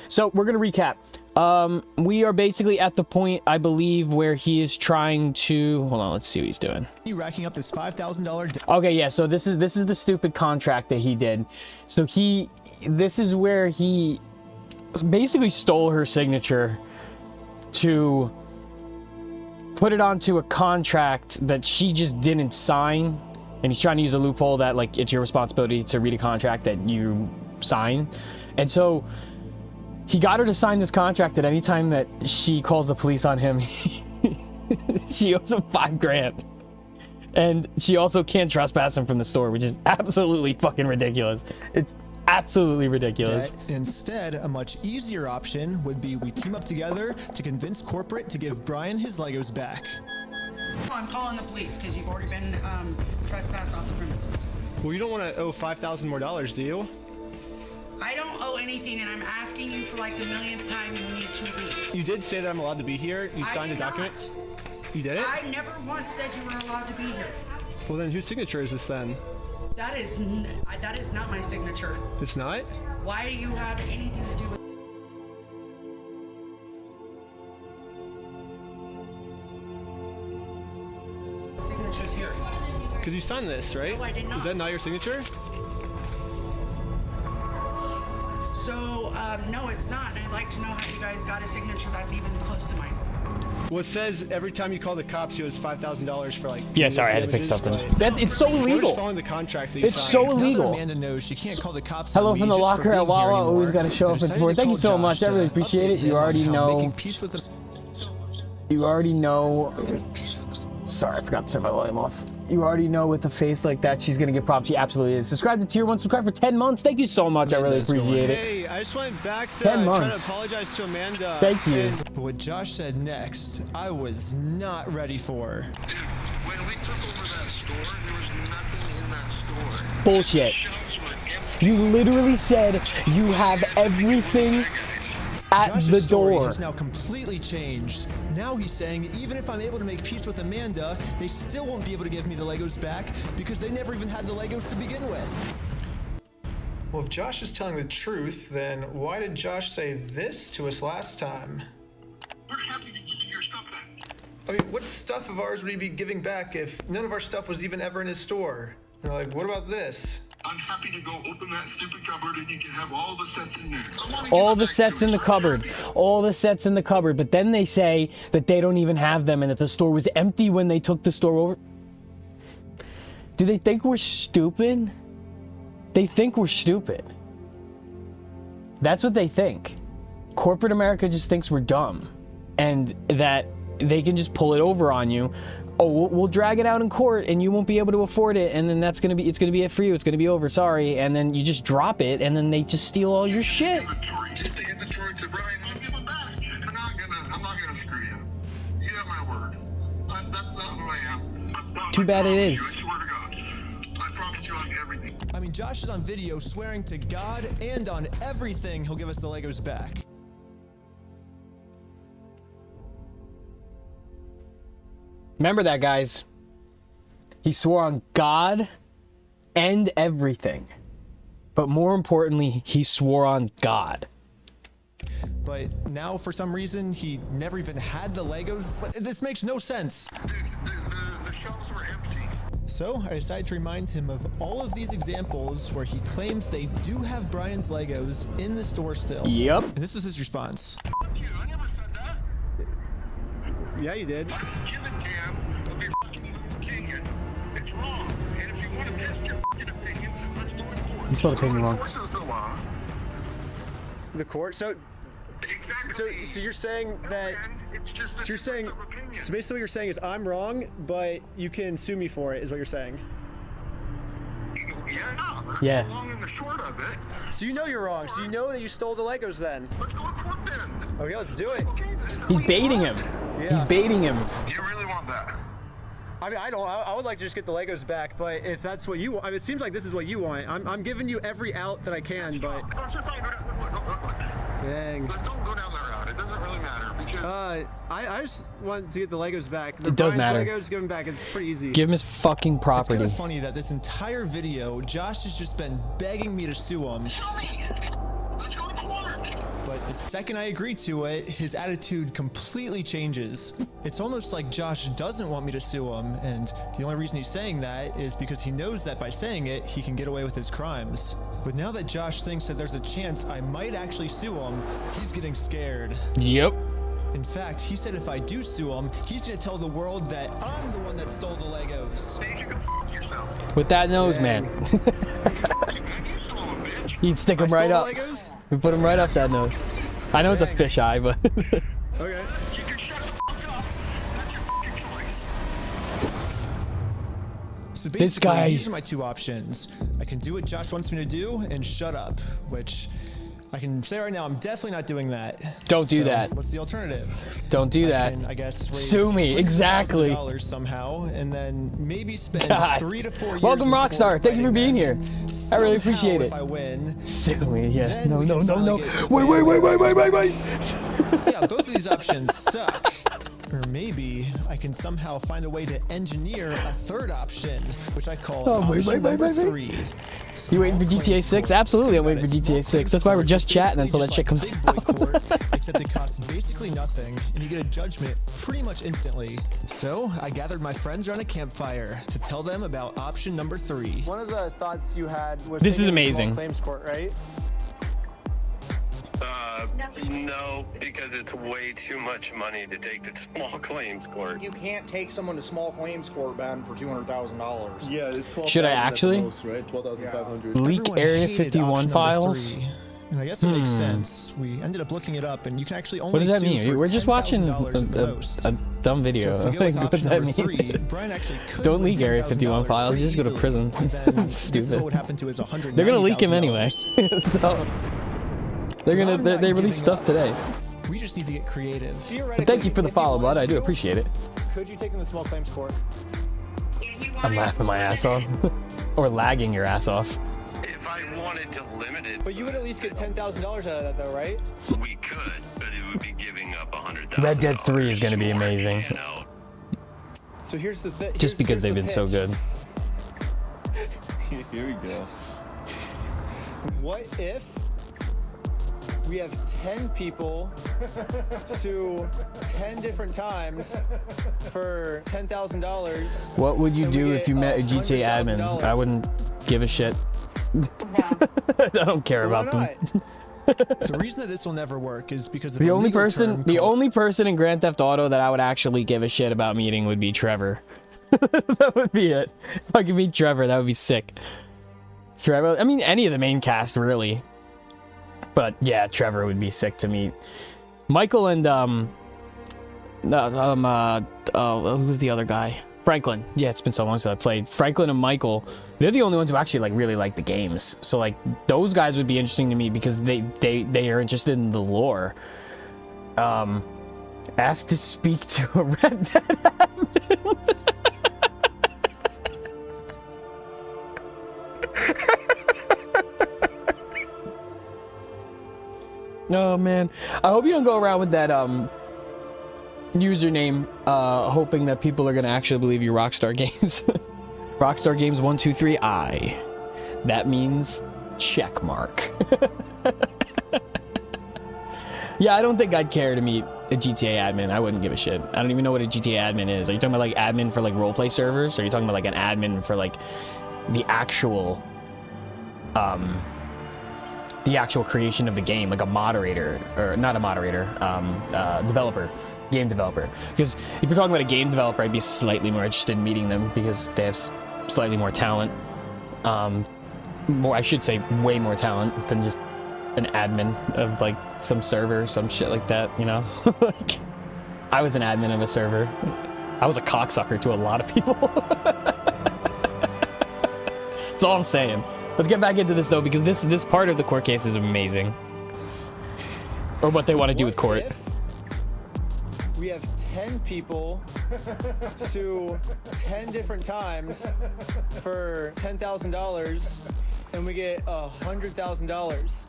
So we're gonna recap. We are basically at the point, I believe, where he is trying to hold on. Let's see what he's doing. You racking up this $5,000. Okay, yeah. So this is the stupid contract that he did. So this is where he basically stole her signature to put it onto a contract that she just didn't sign, and he's trying to use a loophole that like it's your responsibility to read a contract that you sign, and so he got her to sign this contract that any time that she calls the police on him, she owes him $5,000. And she also can't trespass him from the store, which is absolutely fucking ridiculous. It's absolutely ridiculous. Instead, a much easier option would be we team up together to convince corporate to give Brian his Legos back. I'm calling the police because you've already been trespassed off the premises. Well, you don't want to owe $5,000 more, do you? I don't owe anything, and I'm asking you for like the millionth time you need to leave. You did say that I'm allowed to be here. You signed a document. You did it? I never once said you were allowed to be here. Well, then whose signature is this then? That is not my signature. It's not? Why do you have anything to do with signatures here? Because you signed this, right? No, I did not. Is that not your signature? So, no, it's not. And I'd like to know how you guys got a signature that's even close to mine. Well, it says every time you call the cops, you owe us $5,000 for like. Yeah, sorry, I had to fix something. It's so We're just illegal. following the contract that you It's signed. so Now that illegal. Amanda knows she can't call the cops Hello on me from the just for locker at being here Wawa. anymore, Always got to show I up and decided support. to Thank you call so Josh much. I to really appreciate update it. You him on already how know. making peace with the You already know. Sorry, I forgot to turn my volume off. You already know with a face like that, she's gonna get props. She absolutely is. Subscribe to Tier 1, subscribe for 10 months. Thank you so much. I really appreciate it. Hey, I just went back to 10 try to months. apologize to Amanda. Thank you. But what Josh said next, I was not ready for. When we took over that store, there was nothing in that store. Bullshit. The shelves were empty. You literally said you have everything at Josh's the story door. has now completely changed. Now he's saying even if I'm able to make peace with Amanda, they still won't be able to give me the Legos back because they never even had the Legos to begin with. Well, if Josh is telling the truth, then why did Josh say this to us last time? We're happy to give you your stuff back. I mean, what stuff of ours would he be giving back if none of our stuff was even ever in his store? You're like, what about this? I'm happy to go open that stupid cupboard and you can have all the sets in there. I wanna give All it the back sets to in you. the cupboard. All the sets in the cupboard. But then they say that they don't even have them and that the store was empty when they took the store over. Do they think we're stupid? They think we're stupid. That's what they think. Corporate America just thinks we're dumb and that they can just pull it over on you. Oh, we'll drag it out in court and you won't be able to afford it, and then it's gonna be it for you. It's gonna be over. Sorry, and then you just drop it, and then they just steal all your shit. Inventory. Get the inventory to Brian. I'll give them back. I'm not gonna screw you. You have my word. That's not who I am. Too bad it is. I swear to God. I promise you I'll get everything. I mean, Josh is on video swearing to God and on everything he'll give us the Legos back. Remember that, guys. He swore on God and everything. But more importantly, he swore on God. But now, for some reason, he never even had the Legos. But this makes no sense. Dude, the shelves were empty. So I decided to remind him of all of these examples where he claims they do have Brian's Legos in the store still. Yep. And this was his response. Fuck you. I never said that. Yeah, you did. Give a damn of your fucking opinion. It's wrong. And if you want to test your fucking opinion, let's go in court. You spelled opinion wrong. Enforces the law. The court. So Exactly. you're saying that. And it's just a So you're saying. difference of opinion. So basically, what you're saying is I'm wrong, but you can sue me for it. Is what you're saying. Yeah, that's Yeah. the long and the short of it. So you know you're wrong. So you know that you stole the Legos then. Let's go to court then. Okay, let's do it. Okay, is that He's what you baiting want? him. Yeah. He's baiting him. You really want that? I mean, I would like to just get the Legos back, but if that's what you want, I mean, it seems like this is what you want. I'm giving you every out that I can, but Let's just not go down. Look. dang. Let's don't go down that route. It doesn't really matter because I just want to get the Legos back. The It does Brian's matter. Legos, give them back. It's pretty easy. Give him his fucking It's kind property. of funny that this entire video, Josh has just been begging me to sue him, tell me. Let's go to court. but The second I agree to it, his attitude completely changes. It's almost like Josh doesn't want me to sue him, and the only reason he's saying that is because he knows that by saying it, he can get away with his crimes. But now that Josh thinks that there's a chance I might actually sue him, he's getting scared. Yep. In fact, he said if I do sue him, he's gonna tell the world that I'm the one that stole the Legos. Think you can f yourself. With that nose, man. You stole them, bitch. You'd stick him right up. We put him right up that nose. I know it's a fisheye, but. Okay. You can shut the f up. That's your f***ing choice. So basically, This guy- these are my two options. I can do what Josh wants me to do and shut up, which I can say right now, I'm definitely not doing that. Don't do So, that. What's the alternative? Don't do that. I guess raise Sue me, exactly. $40,000 somehow, and then maybe spend God. 3 to 4 years. Welcome, in court Rockstar. Thank you for fighting being them. here. I really appreciate Somehow, it. If I win, Sue me, yeah. then No, we no, can no, no. finally get Wait. yeah, both of these options suck. Or maybe I can somehow find a way to engineer a third option, which I call option number 3. You waiting for GTA 6? Absolutely, I'm waiting for GTA 6. That's why we're just chatting until that shit comes out. Court, except it costs basically nothing, and you get a judgment pretty much instantly. So I gathered my friends around a campfire to tell them about option number 3. One of the thoughts you had was This is taking it to small amazing. claims court, right? No, because it's way too much money to take to small claims court. You can't take someone to small claims court, Ben, for $200,000. Yeah, it's 12. Should I actually? Most, right? 12,500. Leak Everyone Area hated 51 option number files? 3, and I guess it makes sense. We ended up looking it up, and you can actually only What does that sue mean? for We're just watching $10,000 at the most. a dumb video. So if we go with What does option that number mean? 3, Brian actually could Don't win leak Area 51 $10,000 files, you just go to pretty prison. easily, and then This is Stupid. what would happen to his $190,000. They're gonna leak him anyway. So they're gonna I'm not they released giving stuff up. today. We just need to get creative. Theoretically, Thank you for the if follow, bud. wanted I do to, appreciate it. Could you take them to small claims court? I'm laughing my ass off. Or lagging your ass off. If I wanted to limit it, But you would at least get $10,000 out of that, though, right? we could, but it would be giving up $100,000. Red Dead 3 is gonna be Sure, amazing. you know. So here's the thing. Just because they've been so good. Here we go. What if we have 10 people sue 10 different times for $10,000? What would you And we do get if you met a GTA admin? $100,000. I wouldn't give a shit. I don't care Why about them. not? The reason that this will never work is because of The a only legal person, term the called- only person in Grand Theft Auto that I would actually give a shit about meeting would be Trevor. That would be it. If I could meet Trevor, that would be sick. Trevor, I mean, any of the main cast, really. But yeah, Trevor would be sick to meet. Michael and who's the other guy? Franklin. Yeah, it's been so long since I played. Franklin and Michael, they're the only ones who actually like really like the games. So like those guys would be interesting to me because they are interested in the lore. Ask to speak to a Red Dead admin. Oh man, I hope you don't go around with that username hoping that people are gonna actually believe you Rockstar Games. Rockstar Games 123I. That means check mark. Yeah, I don't think I'd care to meet a GTA admin. I wouldn't give a shit. I don't even know what a GTA admin is. Are you talking about like admin for like roleplay servers? Or are you talking about like an admin for like the actual creation of the game, like a moderator, or not a moderator, developer, game developer? Because if you're talking about a game developer, I'd be slightly more interested in meeting them because they have slightly more talent. I should say way more talent than just an admin of like some server, some shit like that, you know? Like, I was an admin of a server. I was a cocksucker to a lot of people. That's all I'm saying. Let's get back into this though, because this part of the court case is amazing. Or what they want to do with court. If we have 10 people sue 10 different times for $10,000 and we get $100,000.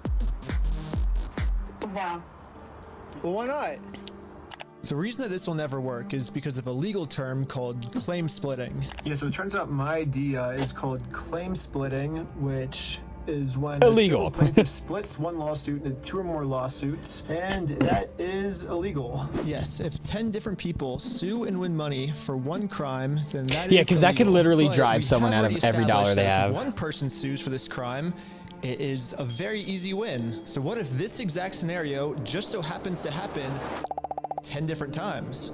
No. Well, why not? The reason that this will never work is because of a legal term called claim splitting. Yeah, so it turns out my idea is called claim splitting, which is when Illegal. a plaintiff splits one lawsuit into 2 or more lawsuits, and that is illegal. Yes, if 10 different people sue and win money for one crime, then that is Yeah, because that could illegal. literally But drive we someone have out of already every dollar established they that have. If one person sues for this crime, it is a very easy win. So what if this exact scenario just so happens to happen 10 different times?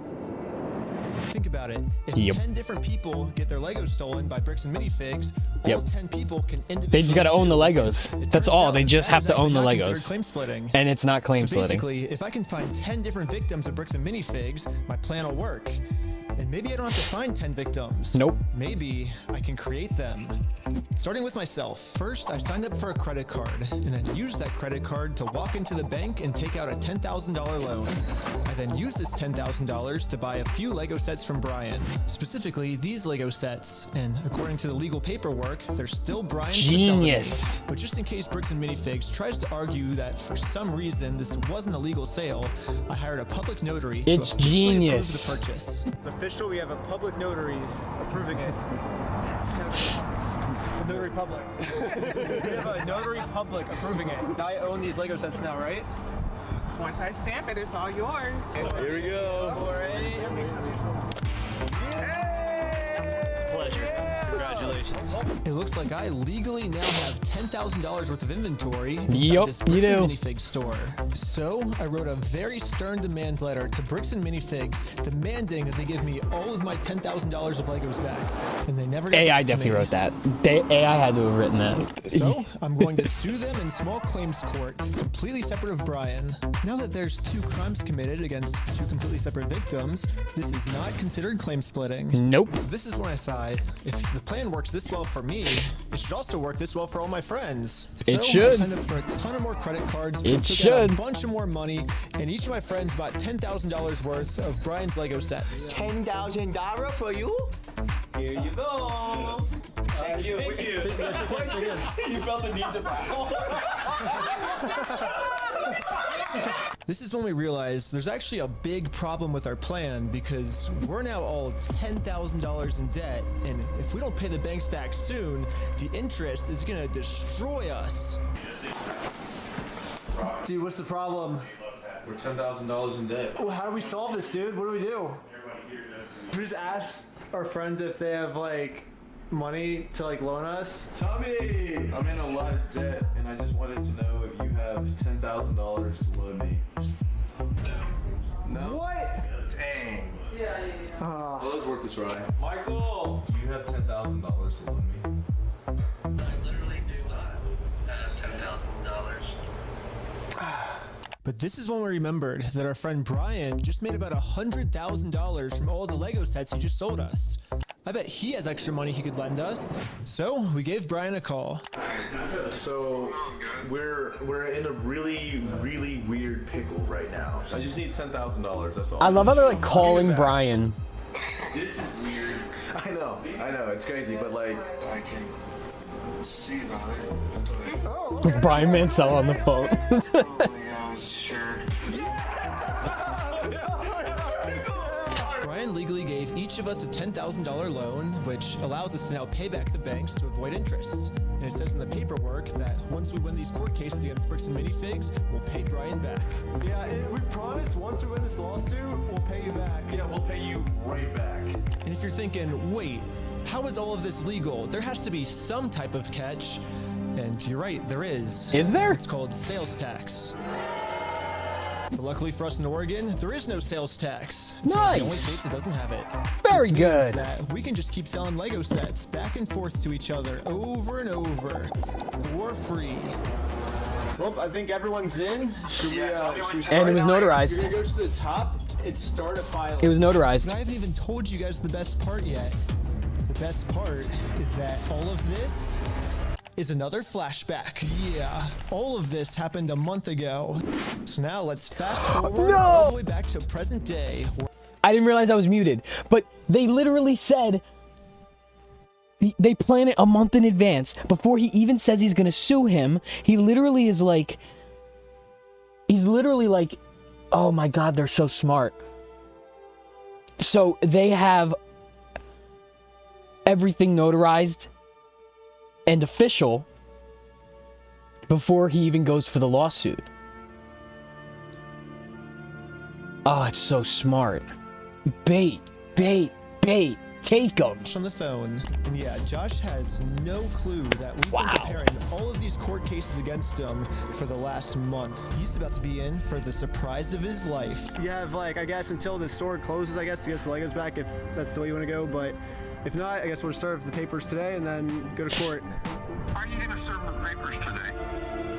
Think about it. If Yep. 10 different people get their Legos stolen by Bricks and Minifigs, all Yep. 10 people can individually They just got to own the sue. Legos. It That's turns all. out They that just that have is to own the actually not considered Legos. claim splitting. And it's not claim So splitting. basically, if I can find 10 different victims of Bricks and Minifigs, my plan will work. And maybe I don't have to find 10 victims. Nope. Maybe I can create them. Starting with myself. First, I signed up for a credit card and then used that credit card to walk into the bank and take out a $10,000 loan. I then used this $10,000 to buy a few Lego sets from Brian. Specifically, these Lego sets. And according to the legal paperwork, they're still Brian's to sell to me. Genius. But just in case Bricks and Minifigs tries to argue that for some reason this wasn't a legal sale, I hired a public notary to It's officially genius. approve the purchase. It's official. We have a public notary approving it. A notary public. We have a notary public approving it. I own these Lego sets now, right? Once I stamp it, it's all yours. Here we go. Pleasure. Congratulations. It looks like I legally now have $10,000 worth of inventory inside Yep, this you Bricks do. and Minifig store. So I wrote a very stern demand letter to Bricks and Minifigs demanding that they give me all of my $10,000 of Legos back. And they never got AI back to definitely me. wrote that. AI had to have written that. So I'm going to sue them in small claims court, completely separate of Brian. Now that there's 2 crimes committed against 2 completely separate victims, this is not considered claim splitting. Nope. So this is when I thought, if the plan works this well for me, it should also work this well for all my friends. So It should. I signed up for a ton of more credit cards. It took out should. a bunch of more money, and each of my friends bought $10,000 worth of Brian's Lego sets. $10,000 for you. Here you go. Thank you. You felt the need to bow. This is when we realized there's actually a big problem with our plan because we're now all $10,000 in debt, and if we don't pay the banks back soon, the interest is gonna destroy us. Dude, what's the problem? We're $10,000 in debt. Well, how do we solve this, dude? What do we do? We just ask our friends if they have like money to like loan us. Tommy! I'm in a lot of debt, and I just wanted to know if you have $10,000 to loan me. No? What? Dang. Oh. Well, it was worth a try. Michael. Do you have $10,000 to loan me? I literally do not have $10,000. But this is when we remembered that our friend Brian just made about $100,000 from all the Lego sets he just sold us. I bet he has extra money he could lend us. So we gave Brian a call. So we're in a really weird pickle right now. I just need $10,000. That's all. I love how they're like I'll give calling it back. Brian. This is weird. I know, it's crazy, but like, I can see about it. But, Brian Mansell on the phone. oh yeah, sure. Brian legally gave each of us a $10,000 loan, which allows us to now pay back the banks to avoid interest. And it says in the paperwork that once we win these court cases against Bricks and Minifigs, we'll pay Brian back. Yeah, we promise once we win this lawsuit, we'll pay you back. yeah, we'll pay you right back. And if you're thinking, wait, how is all of this legal? There has to be some type of catch. And you're right, there is. Is there? It's called sales tax. But luckily for us in Oregon, there is no sales tax. It's one of the only Nice. states that doesn't have it. Very This means good. that we can just keep selling Lego sets back and forth to each other over and over for free. Well, I think everyone's in. Should we And start? it was notarized. You're gonna go to the top. It's start a file. It was But notarized. I haven't even told you guys the best part yet. The best part is that all of this is another flashback. Yeah, all of this happened a month ago. So now let's fast forward all the way back to present day. I didn't realize I was muted, but they literally said they plan it a month in advance. Before he even says he's gonna sue him, he's literally like, oh my god, they're so smart. So they have everything notarized and official before he even goes for the lawsuit. Oh, it's so smart. Bait, bait, bait. Take him. On the phone, and yeah, Josh has no clue that we've been comparing all of these court cases against him for the last month. He's about to be in for the surprise of his life. You have, like, I guess until the store closes, I guess, to get the Legos back, if that's the way you want to go. But if not, I guess we'll serve the papers today and then go to court. Are you going to serve the papers today?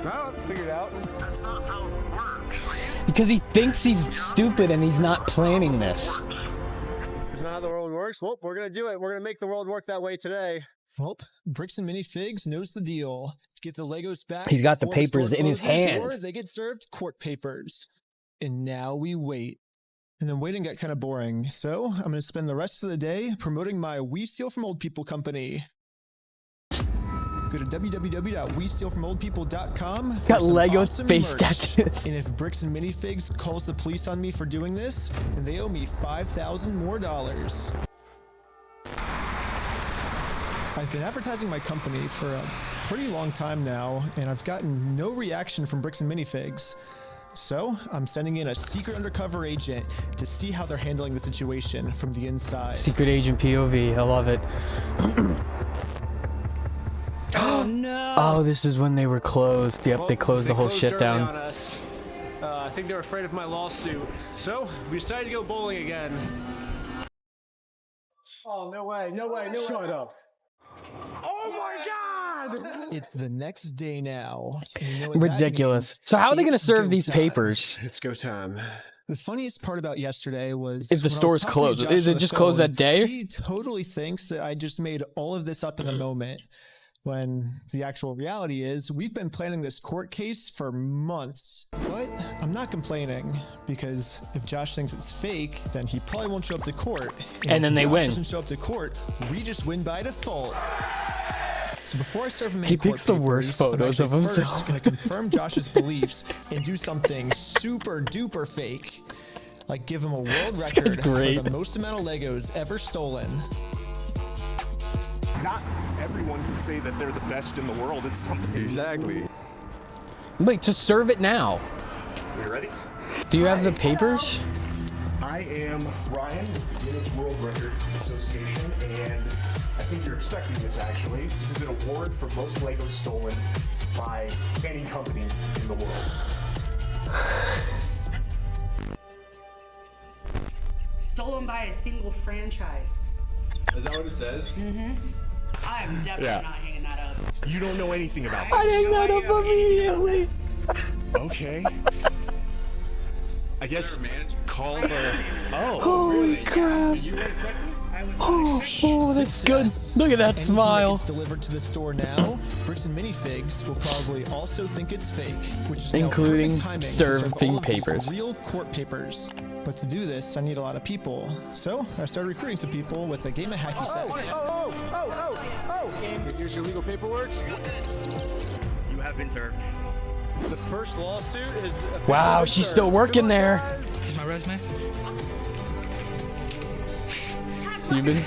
Well, figure it out. That's not how it works. Because he thinks he's stupid and he's not planning this. It's not how the world works. Well, we're gonna do it. We're gonna make the world work that way today. Well, Bricks and Minifigs knows the deal. Get the Legos back. He's got the before papers store in his closes, hand. or they get served court papers. And now we wait. And then waiting got kind of boring. So I'm gonna spend the rest of the day promoting my We Steal From Old People company. Go to www.westealfromoldpeople.com. Got Lego awesome face merch. tattoos. And if Bricks and Minifigs calls the police on me for doing this, then they owe me $5,000 more. I've been advertising my company for a pretty long time now, and I've gotten no reaction from Bricks and Minifigs. So I'm sending in a secret undercover agent to see how they're handling the situation from the inside. Secret agent POV. I love it. Oh no! Oh, this is when they were closed. Yep, they closed the whole shit early down. on us. I think they're afraid of my lawsuit. So we decided to go bowling again. Oh, no way, no way, no way. Shut up. Oh my God! It's the next day now. And you know what that Ridiculous. means? So how are they going to It's serve go these time. papers? It's go time. The funniest part about yesterday was If the when I was store's talking to closed. Josh Is on it the just closed phone, that day? He totally thinks that I just made all of this up in the moment. When the actual reality is, we've been planning this court case for months. But I'm not complaining, because if Josh thinks it's fake, then he probably won't show up to court. And then if they Josh win. doesn't show up to court, we just win by default. So before I serve him He any court picks the worst papers, I'm photos of actually himself. first gonna confirm Josh's beliefs and do something super duper fake. Like give him a world This record guy's great. for the most amount of Legos ever stolen. Not everyone can say that they're the best in the world. It's something. Exactly. Wait, to serve it now. Are you ready? Do you have the papers? I am Ryan with the Guinness World Record Association, and I think you're expecting this actually. This is an award for most Legos stolen by any company in the world. Stolen by a single franchise. Is that what it says? Mm-hmm. I am definitely not hanging that up. You don't know anything about I this. hang that up immediately. Okay. I guess call the. Oh. Holy crap. Oh, that's good. Look at that Anything smile. that gets delivered to the store now, Bricks and Minifigs will probably also think it's fake, which is now Including perfect timing to serve serving all of these papers. real court papers. But to do this, I need a lot of people. So I started recruiting some people with a game of hacky sack. Here's your legal paperwork. You have been served. The first lawsuit is officially Wow, been she's served. still working Come on, there. guys. Here's my resume. You've been.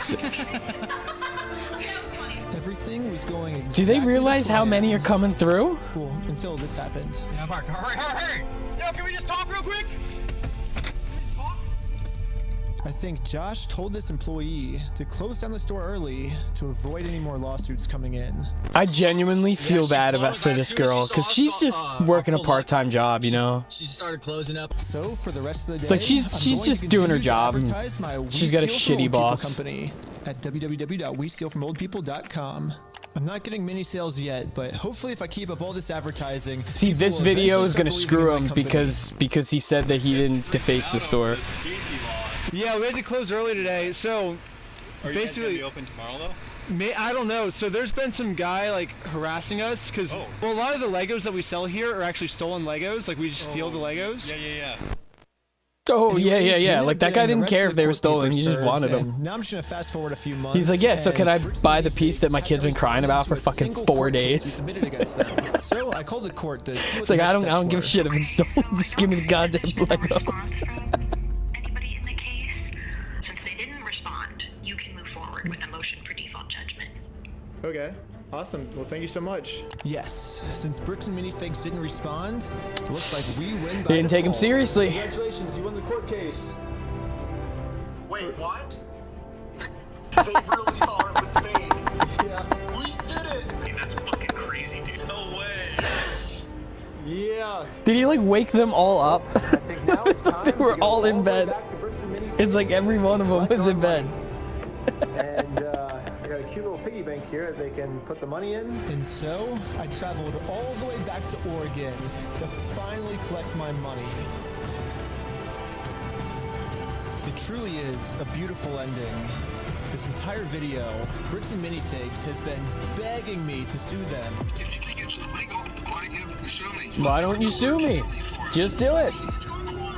Everything was going exactly Do they to realize how plan. many are coming through? Well, until this happened. Yeah, Mark. Hurry! Yo, can we just talk real quick? I think Josh told this employee to close down the store early to avoid any more lawsuits coming in. I genuinely feel bad for this girl because she's just working a part-time job, you know. She started closing up. So for the rest of the day, It's like she's I'm going just to doing her continue to job and advertise my We she's got a Steal From shitty Old People boss. company at www.westealfromoldpeople.com. I'm not getting many sales yet, but hopefully if I keep up all this advertising, See, people this will video eventually is gonna start screw believing in him my company. because he said that he didn't deface the store. Yeah, we had to close early today, so basically. be open tomorrow though? I don't know. So there's been some guy like harassing us because well, a lot of the Legos that we sell here are actually stolen Legos. Like we just steal the Legos. Yeah. Oh, Anyways, yeah. we ended Like up that guy getting didn't the rest care of if the they were court stolen. He papers just served, wanted them. and Now I'm just gonna fast forward a few months. He's like, yeah, so and can I Bricks and buy the piece Minifigs that my had kid's to been crying about for respond to a fucking single 4 court case we days? submitted against them. So I called the court to see what It's the like, next I don't steps give a were. shit if it's stolen. Just give me the goddamn Lego. Anybody in the case? Since they didn't respond, you can move forward with a motion for default judgment. Okay. Awesome. Well, thank you so much. Yes, since Bricks and Minifigs didn't respond, it looks like we win by They didn't take him default. seriously. Congratulations, you won the court case. Wait, what? They really thought it was fake. Yeah. We did it. Hey, that's fucking crazy, dude. No way. Yeah. Did he like wake them all up? I think now it's time They were to go all in the way bed. back to Bricks and Minifigs. It's like every one of them was in bed. And I got a cute little piggy bank here that they can put the money in. And so, I traveled all the way back to Oregon to finally collect my money. It truly is a beautiful ending. This entire video, Bricks and Minifigs has been begging me to sue them. If you think it's illegal, why don't you sue me? Why don't you sue me? Just do it. When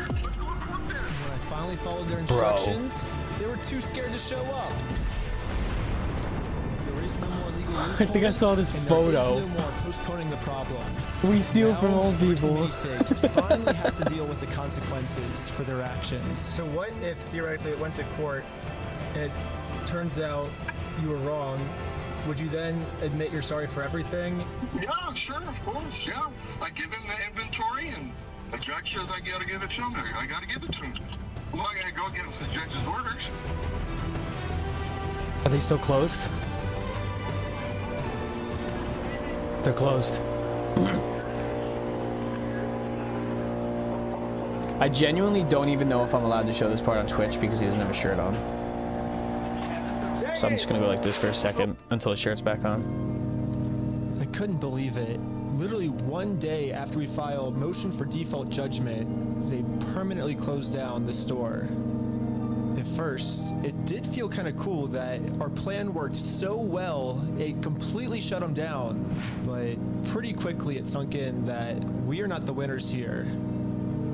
I finally followed their instructions, they were too scared to show up. There is no more legal I think I saw this and photo. There is no more postponing the problem. We steal Now, from old Bricks and people. Minifigs finally has to deal with the consequences for their actions. So what if theoretically it went to court and it turns out you were wrong? Would you then admit you're sorry for everything? Yeah, sure, of course, yeah. I give him the inventory, and the judge says I gotta give it to him. I gotta give it to him. I'm not gonna go against the judge's orders. Are they still closed? They're closed. I genuinely don't even know if I'm allowed to show this part on Twitch because he doesn't have a shirt on. So I'm just gonna go like this for a second until his shirt's back on. I couldn't believe it. Literally one day after we filed motion for default judgment, they permanently closed down the store. At first, it did feel kind of cool that our plan worked so well, it completely shut them down. But pretty quickly it sunk in that we are not the winners here.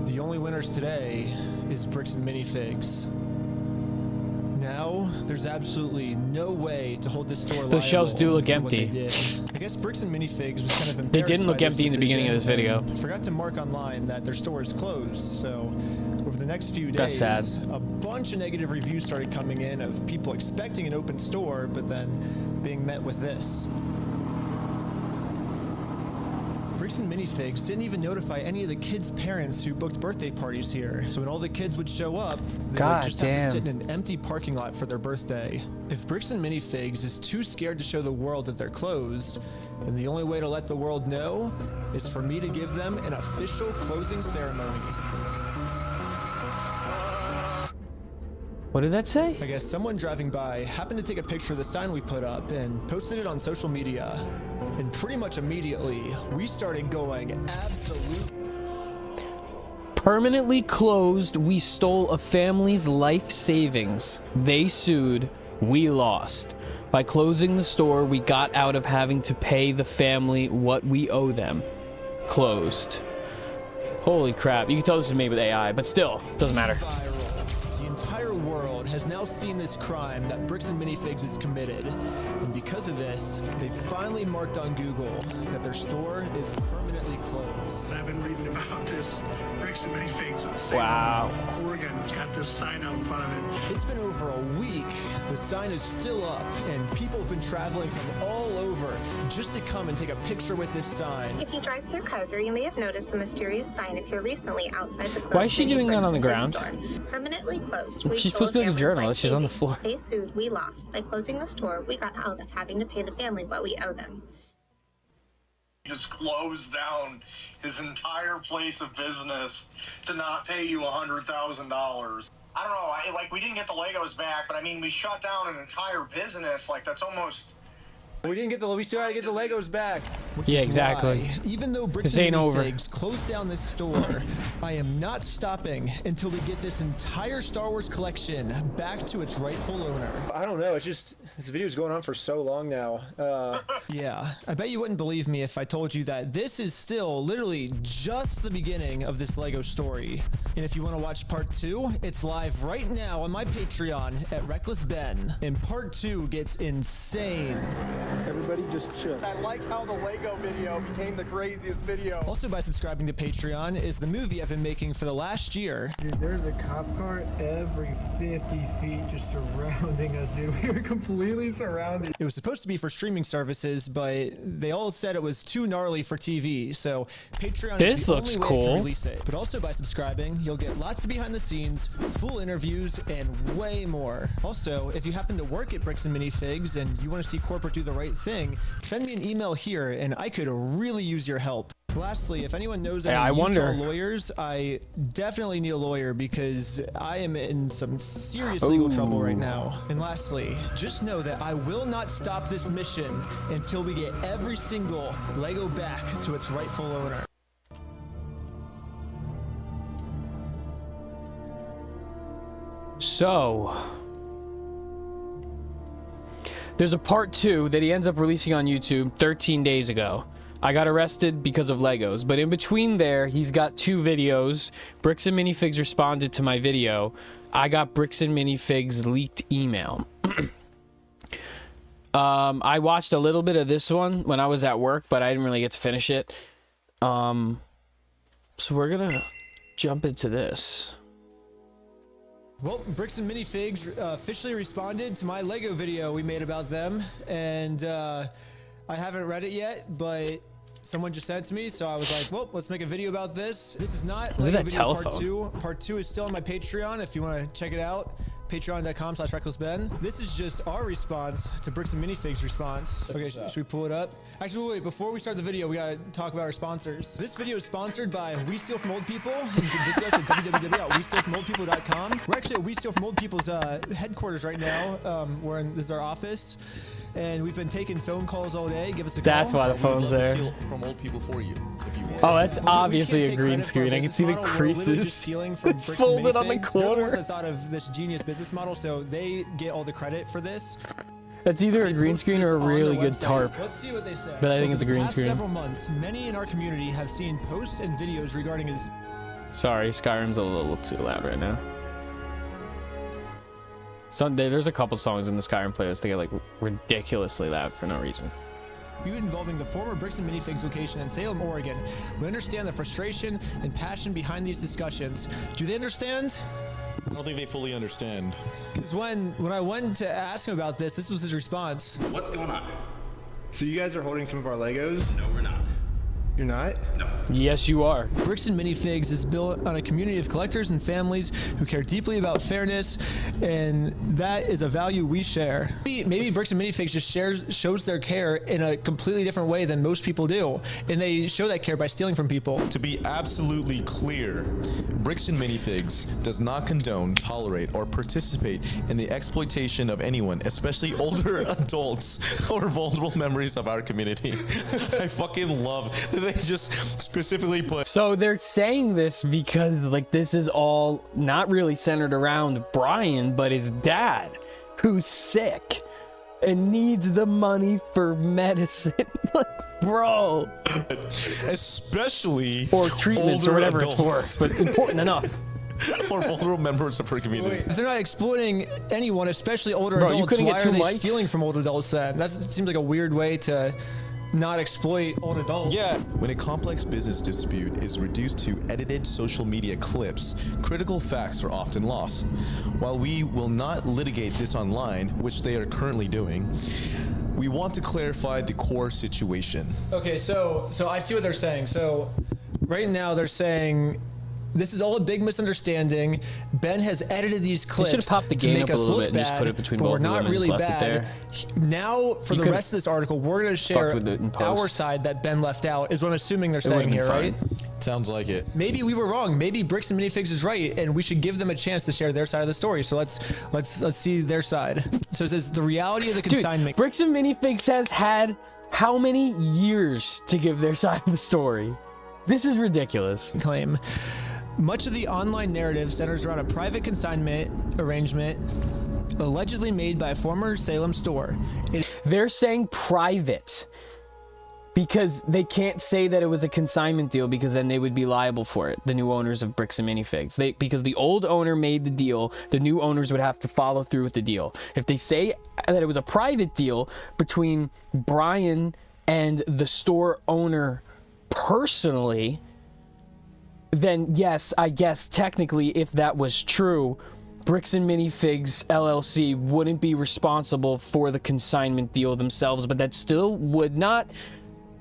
The only winners today is Bricks and Minifigs. Now, there's absolutely no way to hold this store Those shelves do look liable for what empty. they did. I guess Bricks and Minifigs was kind of embarrassed They didn't look by this empty in the beginning of this decision video. and forgot to mark online that their store is closed. So, over the next few That's days, sad. a bunch of negative reviews started coming in of people expecting an open store, but then being met with this. Bricks and Minifigs didn't even notify any of the kids' parents who booked birthday parties here. So when all the kids would show up, they God would just have to damn. sit in an empty parking lot for their birthday. If Bricks and Minifigs is too scared to show the world that they're closed, then the only way to let the world know is for me to give them an official closing ceremony. What did that say? I guess someone driving by happened to take a picture of the sign we put up and posted it on social media. And pretty much immediately, we started going absolute. Permanently closed, we stole a family's life savings. They sued, we lost. By closing the store, we got out of having to pay the family what we owe them. Closed. Holy crap. You can tell this is made with AI, but still, doesn't matter. The entire world has now seen this crime that Bricks and Minifigs has committed. And because of this, they finally marked on Google that their store is permanently closed. I've been reading about this Bricks and Minifigs in Wow. Oregon. It's got this sign out in front of it. It's been over a week. The sign is still up, and people have been traveling from all over just to come and take a picture with this sign. If you drive through Kaiser, you may have noticed a mysterious sign appear recently outside the Why is she doing that on the ground? Permanently closed. She's supposed to be like a journalist. She's on the floor. They sued, we lost. By closing the store, we got out of having to pay the family what we owe them. Just closed down his entire place of business to not pay you $100,000. I don't know, like we didn't get the Legos back, but I mean, we shut down an entire business. Like that's almost. We still gotta get the Legos back. Yeah, exactly. Why, even though Bricks This and ain't over. Minifigs closed down this store, I am not stopping until we get this entire Star Wars collection back to its rightful owner. I don't know. It's just this video's going on for so long now. Yeah, I bet you wouldn't believe me if I told you that this is still literally just the beginning of this Lego story. And if you want to watch part 2, it's live right now on my Patreon at Reckless Ben. And part 2 gets insane. Everybody just chill. I like how the Lego video became the craziest video. Also, by subscribing to Patreon is the movie I've been making for the last year. Dude, there's a cop car every 50 feet just surrounding us, dude. We were completely surrounded. It was supposed to be for streaming services, but they all said it was too gnarly for TV, so Patreon is the only way to release it. But also by subscribing, you'll get lots of behind the scenes, full interviews, and way more. Also, if you happen to work at Bricks and Minifigs and you want to see corporate do the right thing, send me an email here and I could really use your help. Lastly, if anyone knows any Utah lawyers, I definitely need a lawyer because I am in some serious legal trouble right now. And lastly, just know that I will not stop this mission until we get every single Lego back to its rightful owner. So, there's a part 2 that he ends up releasing on YouTube 13 days ago. I got arrested because of Legos, but in between there, he's got 2 videos. Bricks and Minifigs responded to my video. I got Bricks and Minifigs leaked email. I watched a little bit of this one when I was at work, but I didn't really get to finish it. So we're gonna jump into this. Well, Bricks and Minifigs officially responded to my Lego video we made about them, and I haven't read it yet, but someone just sent it to me, so I was like, well, let's make a video about this. This is not Lego video part 2. Part 2 is still on my Patreon if you want to check it out. Patreon.com/RecklessBen. This is just our response to Bricks and Minifigs' response. Okay, should we pull it up? Actually, wait, before we start the video, we gotta talk about our sponsors. This video is sponsored by We Steal From Old People. You can visit us at www.westealfromoldpeople.com. We're actually at We Steal From Old People's headquarters right now. This is our office. And we've been taking phone calls all day. Give us a call. That's why the phone's there. Steal from old people for you, if you want. Oh, that's obviously a green screen. I can see the creases. It's folded on the corner. They're the ones that thought of this genius business model, so they get all the credit for this. It's either a green screen or a really good tarp. Let's see what they say. But I think it's a green screen. For the past several months, many in our community have seen posts and videos regarding his... Sorry, Skyrim's a little too loud right now. There's a couple songs in the Skyrim playlist that get like ridiculously loud for no reason. Involving the former Bricks and Minifigs location in Salem, Oregon. We understand the frustration and passion behind these discussions. Do they understand? I don't think they fully understand. Because when I went to ask him about this was his response. What's going on? So you guys are holding some of our Legos? No, we're not. You're not? No. Yes, you are. Bricks and Minifigs is built on a community of collectors and families who care deeply about fairness, and that is a value we share. Maybe Bricks and Minifigs just shows their care in a completely different way than most people do, and they show that care by stealing from people. To be absolutely clear, Bricks and Minifigs does not condone, tolerate, or participate in the exploitation of anyone, especially older adults or vulnerable members of our community. I fucking love that they just specifically put. So they're saying this because like this is all not really centered around Brian, but his dad, who's sick and needs the money for medicine. Like, bro. Especially or treatments or whatever adults. It's for, but important enough. Or vulnerable members of her community. If they're not exploiting anyone, especially older Bro, adults, why are they mics? stealing from old adults then? That seems like a weird way to not exploit old adults. Yeah. When a complex business dispute is reduced to edited social media clips, critical facts are often lost. While we will not litigate this online, which they are currently doing, we want to clarify the core situation. Okay, so I see what they're saying. So right now they're saying this is all a big misunderstanding. Ben has edited these clips should have popped the to gain make up a us little look bit and just bad, put it between but both we're of them not and really just left it bad. there. Now, for the rest of this article, we're going to share our side that Ben left out, is what I'm assuming they're saying here, right? Sounds like it. Maybe we were wrong. Maybe Bricks and Minifigs is right, and we should give them a chance to share their side of the story. So let's see their side. So it says the reality of the consignment. Dude, Bricks and Minifigs has had how many years to give their side of the story? This is ridiculous. Claim. Much of the online narrative centers around a private consignment arrangement allegedly made by a former Salem store. They're saying private because they can't say that it was a consignment deal because then they would be liable for it, the new owners of Bricks and Minifigs. Because the old owner made the deal, the new owners would have to follow through with the deal. If they say that it was a private deal between Brian and the store owner personally, then yes, I guess technically if that was true, Bricks and Minifigs LLC wouldn't be responsible for the consignment deal themselves, but that still would not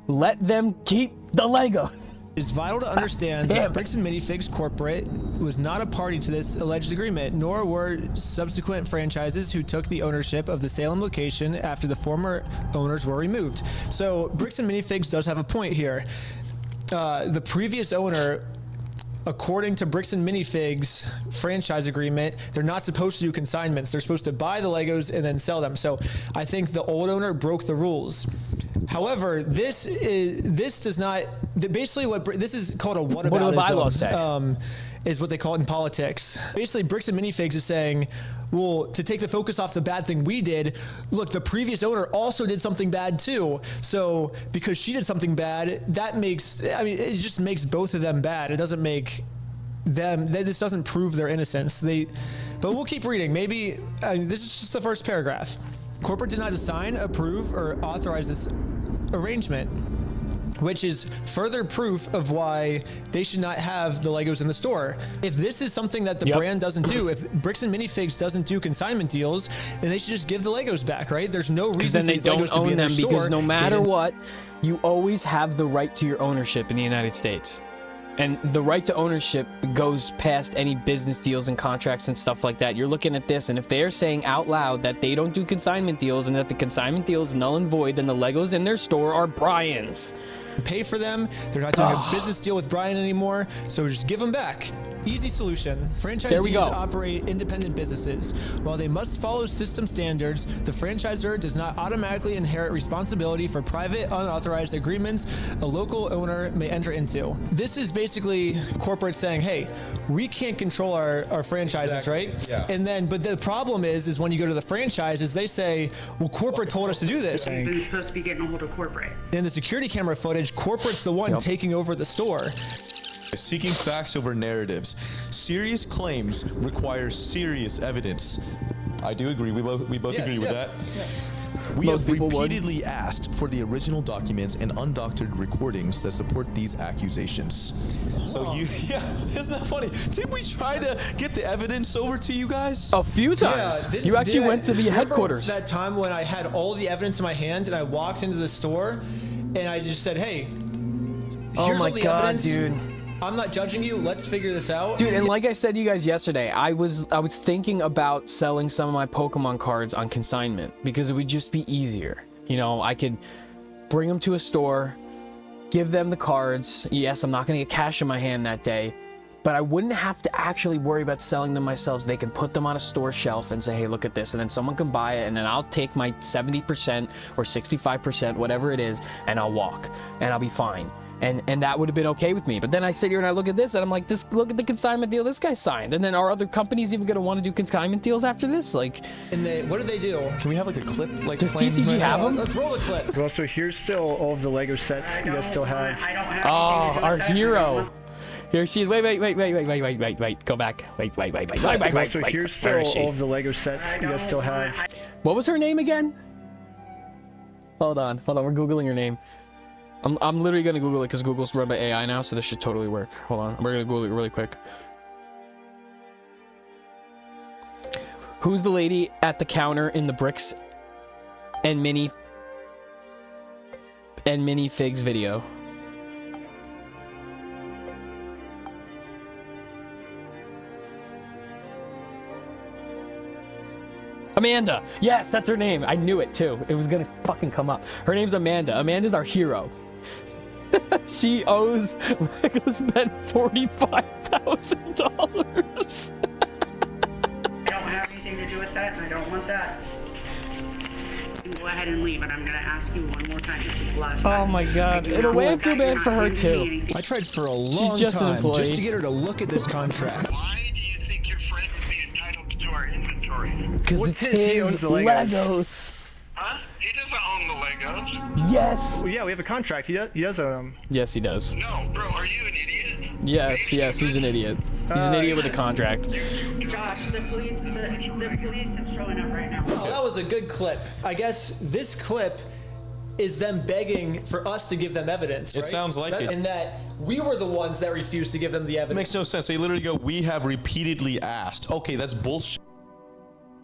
let them keep the Lego. It's vital to understand that Bricks and Minifigs Corporate was not a party to this alleged agreement, nor were subsequent franchises who took the ownership of the Salem location after the former owners were removed. So Bricks and Minifigs does have a point here. The previous owner, according to Bricks and Minifigs franchise agreement, they're not supposed to do consignments. They're supposed to buy the Legos and then sell them. So I think the old owner broke the rules. However, this does not, basically what this is called a whataboutism. What do the bylaws say? Is what they call it in politics. Basically, Bricks and Minifigs is saying, well, to take the focus off the bad thing we did, look, the previous owner also did something bad too. So because she did something bad, that makes, I mean, it just makes both of them bad. It doesn't make them, this doesn't prove their innocence. But we'll keep reading. Maybe, this is just the first paragraph. Corporate did not assign, approve, or authorize this arrangement, which is further proof of why they should not have the Legos in the store. If this is something that the brand doesn't do, if Bricks and Minifigs doesn't do consignment deals, then they should just give the Legos back, right? There's no reason for these Legos to be in their store. Because no matter what, you always have the right to your ownership in the United States. And the right to ownership goes past any business deals and contracts and stuff like that. You're looking at this, and if they're saying out loud that they don't do consignment deals and that the consignment deal is null and void, then the Legos in their store are Brian's. Pay for them. They're not doing a business deal with Brian anymore, so just give them back. Easy solution. Franchisees operate independent businesses. While they must follow system standards, the franchisor does not automatically inherit responsibility for private, unauthorized agreements a local owner may enter into. This is basically corporate saying, hey, we can't control our franchises, right? Yeah. And then, but the problem is when you go to the franchises, they say, well, corporate told us to do this. You've been supposed to be getting a hold of corporate. In the security camera footage, corporate's the one taking over the store. Seeking facts over narratives. Serious claims require serious evidence. I do agree. We both agree with that. Yes. We have repeatedly asked for the original documents and undoctored recordings that support these accusations. So isn't that funny? Didn't we try to get the evidence over to you guys? A few times. Yeah, you actually went to the headquarters. That time when I had all the evidence in my hand and I walked into the store and I just said, hey, here's all the evidence. Dude. I'm not judging you. Let's figure this out. Dude, and like I said to you guys yesterday, I was thinking about selling some of my Pokemon cards on consignment because it would just be easier. You know, I could bring them to a store, give them the cards. Yes, I'm not going to get cash in my hand that day, but I wouldn't have to actually worry about selling them myself. They can put them on a store shelf and say, hey, look at this. And then someone can buy it, and then I'll take my 70% or 65%, whatever it is, and I'll walk, and I'll be fine. And that would have been okay with me. But then I sit here and I look at this and I'm like, look at the consignment deal this guy signed. And then are other companies even going to want to do consignment deals after this? Like, and what do they do? Can we have like a clip? Like, does TCG have them? Let's roll the clip. Well, so here's still all of the Lego sets you guys still have. I don't have Oh, our hero. Here she is. Wait. Go back. Wait. So here's still all of the Lego sets you guys still have. What was her name again? Hold on. We're Googling her name. I'm literally gonna Google it because Google's run by AI now, so this should totally work. Hold on, we're gonna Google it really quick. Who's the lady at the counter in the Bricks and Minifigs video? Amanda. Yes, that's her name. I knew it too. It was gonna fucking come up. Her name's Amanda. Amanda's our hero. She owes spent $45,000. I don't have anything to do with that, and I don't want that. You can go ahead and leave, and I'm gonna ask you one more time. This is the last time. Oh my god. In a way, I feel bad for her too. I tried for a long She's just time an employee. just to get her to look at this contract. Why do you think your friend would be entitled to our inventory? Because it's his Legos. Huh? He doesn't own the Legos. Yes. Well, yeah, we have a contract. He does own them. Yes, he does. No, bro, are you an idiot? Yes, he's an idiot. He's an idiot with a contract. Josh, the police are showing up right now. Oh, that was a good clip. I guess this clip is them begging for us to give them evidence. It right? sounds like it. And that we were the ones that refused to give them the evidence. It makes no sense. They literally go, we have repeatedly asked. Okay, that's bullshit.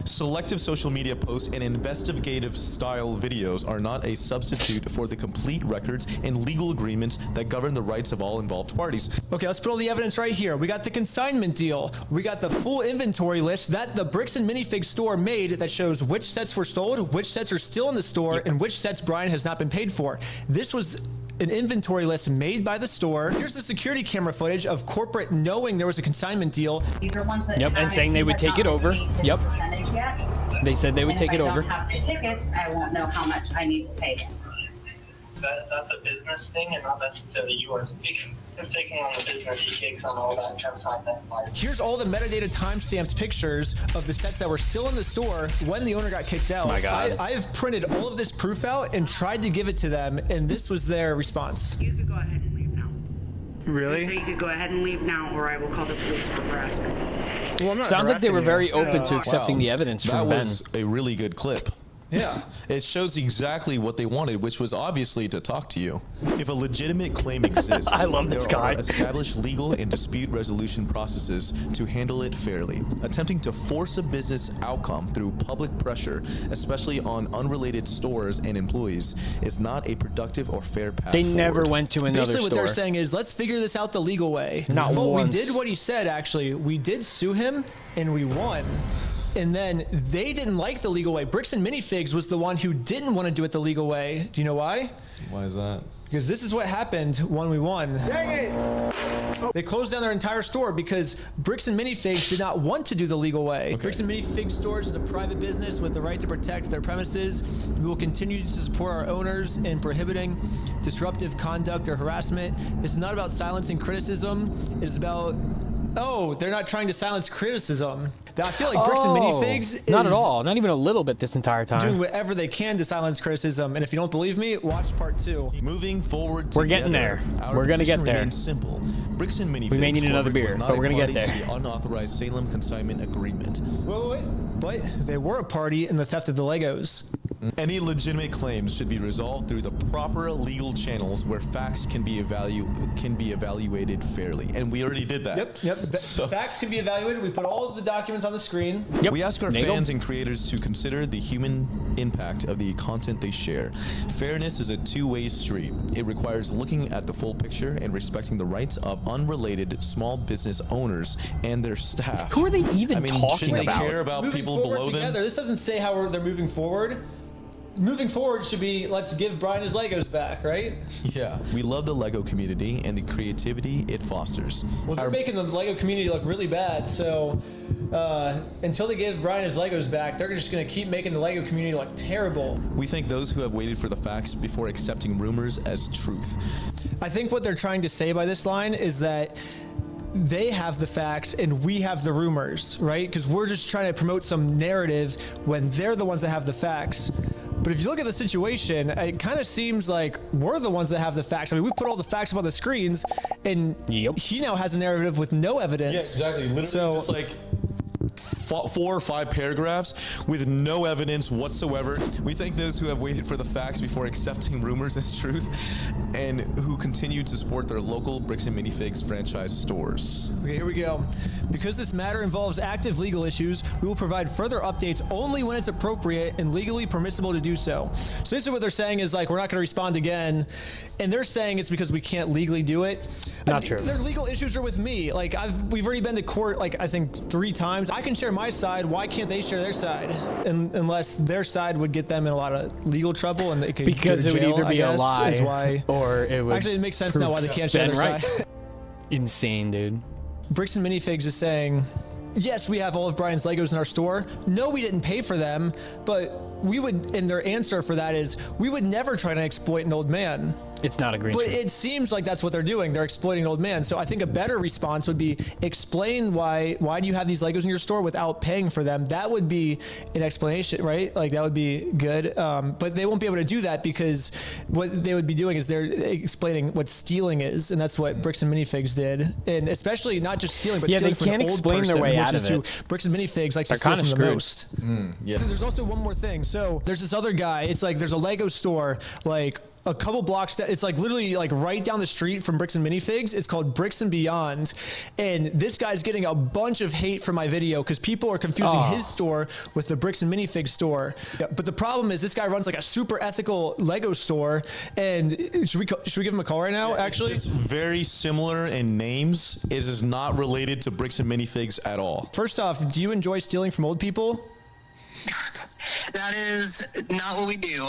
Selective social media posts and investigative style videos are not a substitute for the complete records and legal agreements that govern the rights of all involved parties. Okay, let's put all the evidence right here. We got the consignment deal. We got the full inventory list that the Bricks and Minifigs store made that shows which sets were sold, which sets are still in the store, and which sets Brian has not been paid for. This was an inventory list made by the store. Here's the security camera footage of corporate knowing there was a consignment deal. These are ones that and saying they would take it over. Yep. They said they would take it over. If I don't have the tickets, I won't know how much I need to pay them. That's a business thing and not necessarily yours. He's taking on the business, he takes on all that consignment. Here's all the metadata timestamped pictures of the sets that were still in the store when the owner got kicked out. Oh my God. I've printed all of this proof out and tried to give it to them, and this was their response. You could go ahead and leave now. Really? So you could go ahead and leave now, or I will call the police for harassment. Well, I'm not Sounds like they were harassing very you. open to accepting the evidence from Ben. That was a really good clip. Yeah. It shows exactly what they wanted, which was obviously to talk to you. If a legitimate claim exists, I love this there guy. are established legal and dispute resolution processes to handle it fairly. Attempting to force a business outcome through public pressure, especially on unrelated stores and employees, is not a productive or fair path They forward. never went to another Basically, what store. they're saying is, let's figure this out the legal way. Not well, once. we did what he said, actually. We did sue him, and we won. And then they didn't like the legal way. Bricks and Minifigs was the one who didn't want to do it the legal way. Do you know why? Why is that? Because this is what happened when we won. Dang it! They closed down their entire store because Bricks and Minifigs did not want to do the legal way. Okay. Bricks and Minifigs stores is a private business with the right to protect their premises. We will continue to support our owners in prohibiting disruptive conduct or harassment. This is not about silencing criticism. It is about... Oh, they're not trying to silence criticism. I feel like Bricks and Minifigs is not at all. Not even a little bit this entire time. doing whatever they can to silence criticism. And if you don't believe me, watch part 2. Moving forward We're together, getting there. our We're gonna position get there. remains simple. Bricks and Minifigs We may need another Corporate was beer, not but a we're gonna get party there. to the unauthorized Salem consignment agreement. Wait. But they were a party in the theft of the Legos. Any legitimate claims should be resolved through the proper legal channels where facts can be evaluated fairly, and we already did that. Yep. So, Facts can be evaluated. We put all of the documents on the screen. Yep. we ask our Nagel? fans and creators to consider the human impact of the content they share. Fairness is a two-way street. It requires looking at the full picture and respecting the rights of unrelated small business owners and their staff. Who are they even talking shouldn't about? they care about Moving people forward below together. them? This doesn't say how they're moving forward. Moving forward should be, let's give Brian his Legos back, right? Yeah, we love the Lego community and the creativity it fosters. Well, they're making the Lego community look really bad, so until they give Brian his Legos back, they're just going to keep making the Lego community look terrible. We thank those who have waited for the facts before accepting rumors as truth. I think what they're trying to say by this line is that they have the facts and we have the rumors, right? Because we're just trying to promote some narrative when they're the ones that have the facts. But if you look at the situation, it kind of seems like we're the ones that have the facts. I mean, we put all the facts up on the screens, and he now has a narrative with no evidence. Yeah, exactly. Literally just like 4 or 5 paragraphs with no evidence whatsoever. We thank those who have waited for the facts before accepting rumors as truth and who continue to support their local Bricks and Minifigs franchise stores. Okay, here we go. Because this matter involves active legal issues, we will provide further updates only when it's appropriate and legally permissible to do so. So this is what they're saying is like, we're not going to respond again. And they're saying it's because we can't legally do it. Not true. Their legal issues are with me. Like we've already been to court, like I think 3 times. I can share my side. Why can't they share their side? Unless their side would get them in a lot of legal trouble and they could because go to it would jail, either I be a guess, lie is why. or it would. Actually, it makes sense now why they can't share Ben their right. side. Insane, dude. Bricks and Minifigs is saying, yes, we have all of Brian's Legos in our store. No, we didn't pay for them, but we would, and their answer for that is, we would never try to exploit an old man. It's not a green But screen. it seems like that's what they're doing. They're exploiting an old man. So I think a better response would be explain why do you have these Legos in your store without paying for them? That would be an explanation, right? Like that would be good. But they won't be able to do that because what they would be doing is they're explaining what stealing is, and that's what Bricks and Minifigs did. And especially not just stealing, but stealing from an old explain person, their way which out is of who it. Bricks and Minifigs likes to They're steal from the screwed. most. Yeah. There's also one more thing. So there's this other guy. It's like there's a Lego store like a couple blocks. It's like literally like right down the street from Bricks and Minifigs. It's called Bricks and Beyond, and this guy's getting a bunch of hate for my video because people are confusing his store with the Bricks and Minifigs store. Yeah, but the problem is this guy runs like a super ethical Lego store, and should we give him a call right now? Actually, It's very similar in names. It is not related to Bricks and Minifigs at all. First off, do you enjoy stealing from old people? That is not what we do.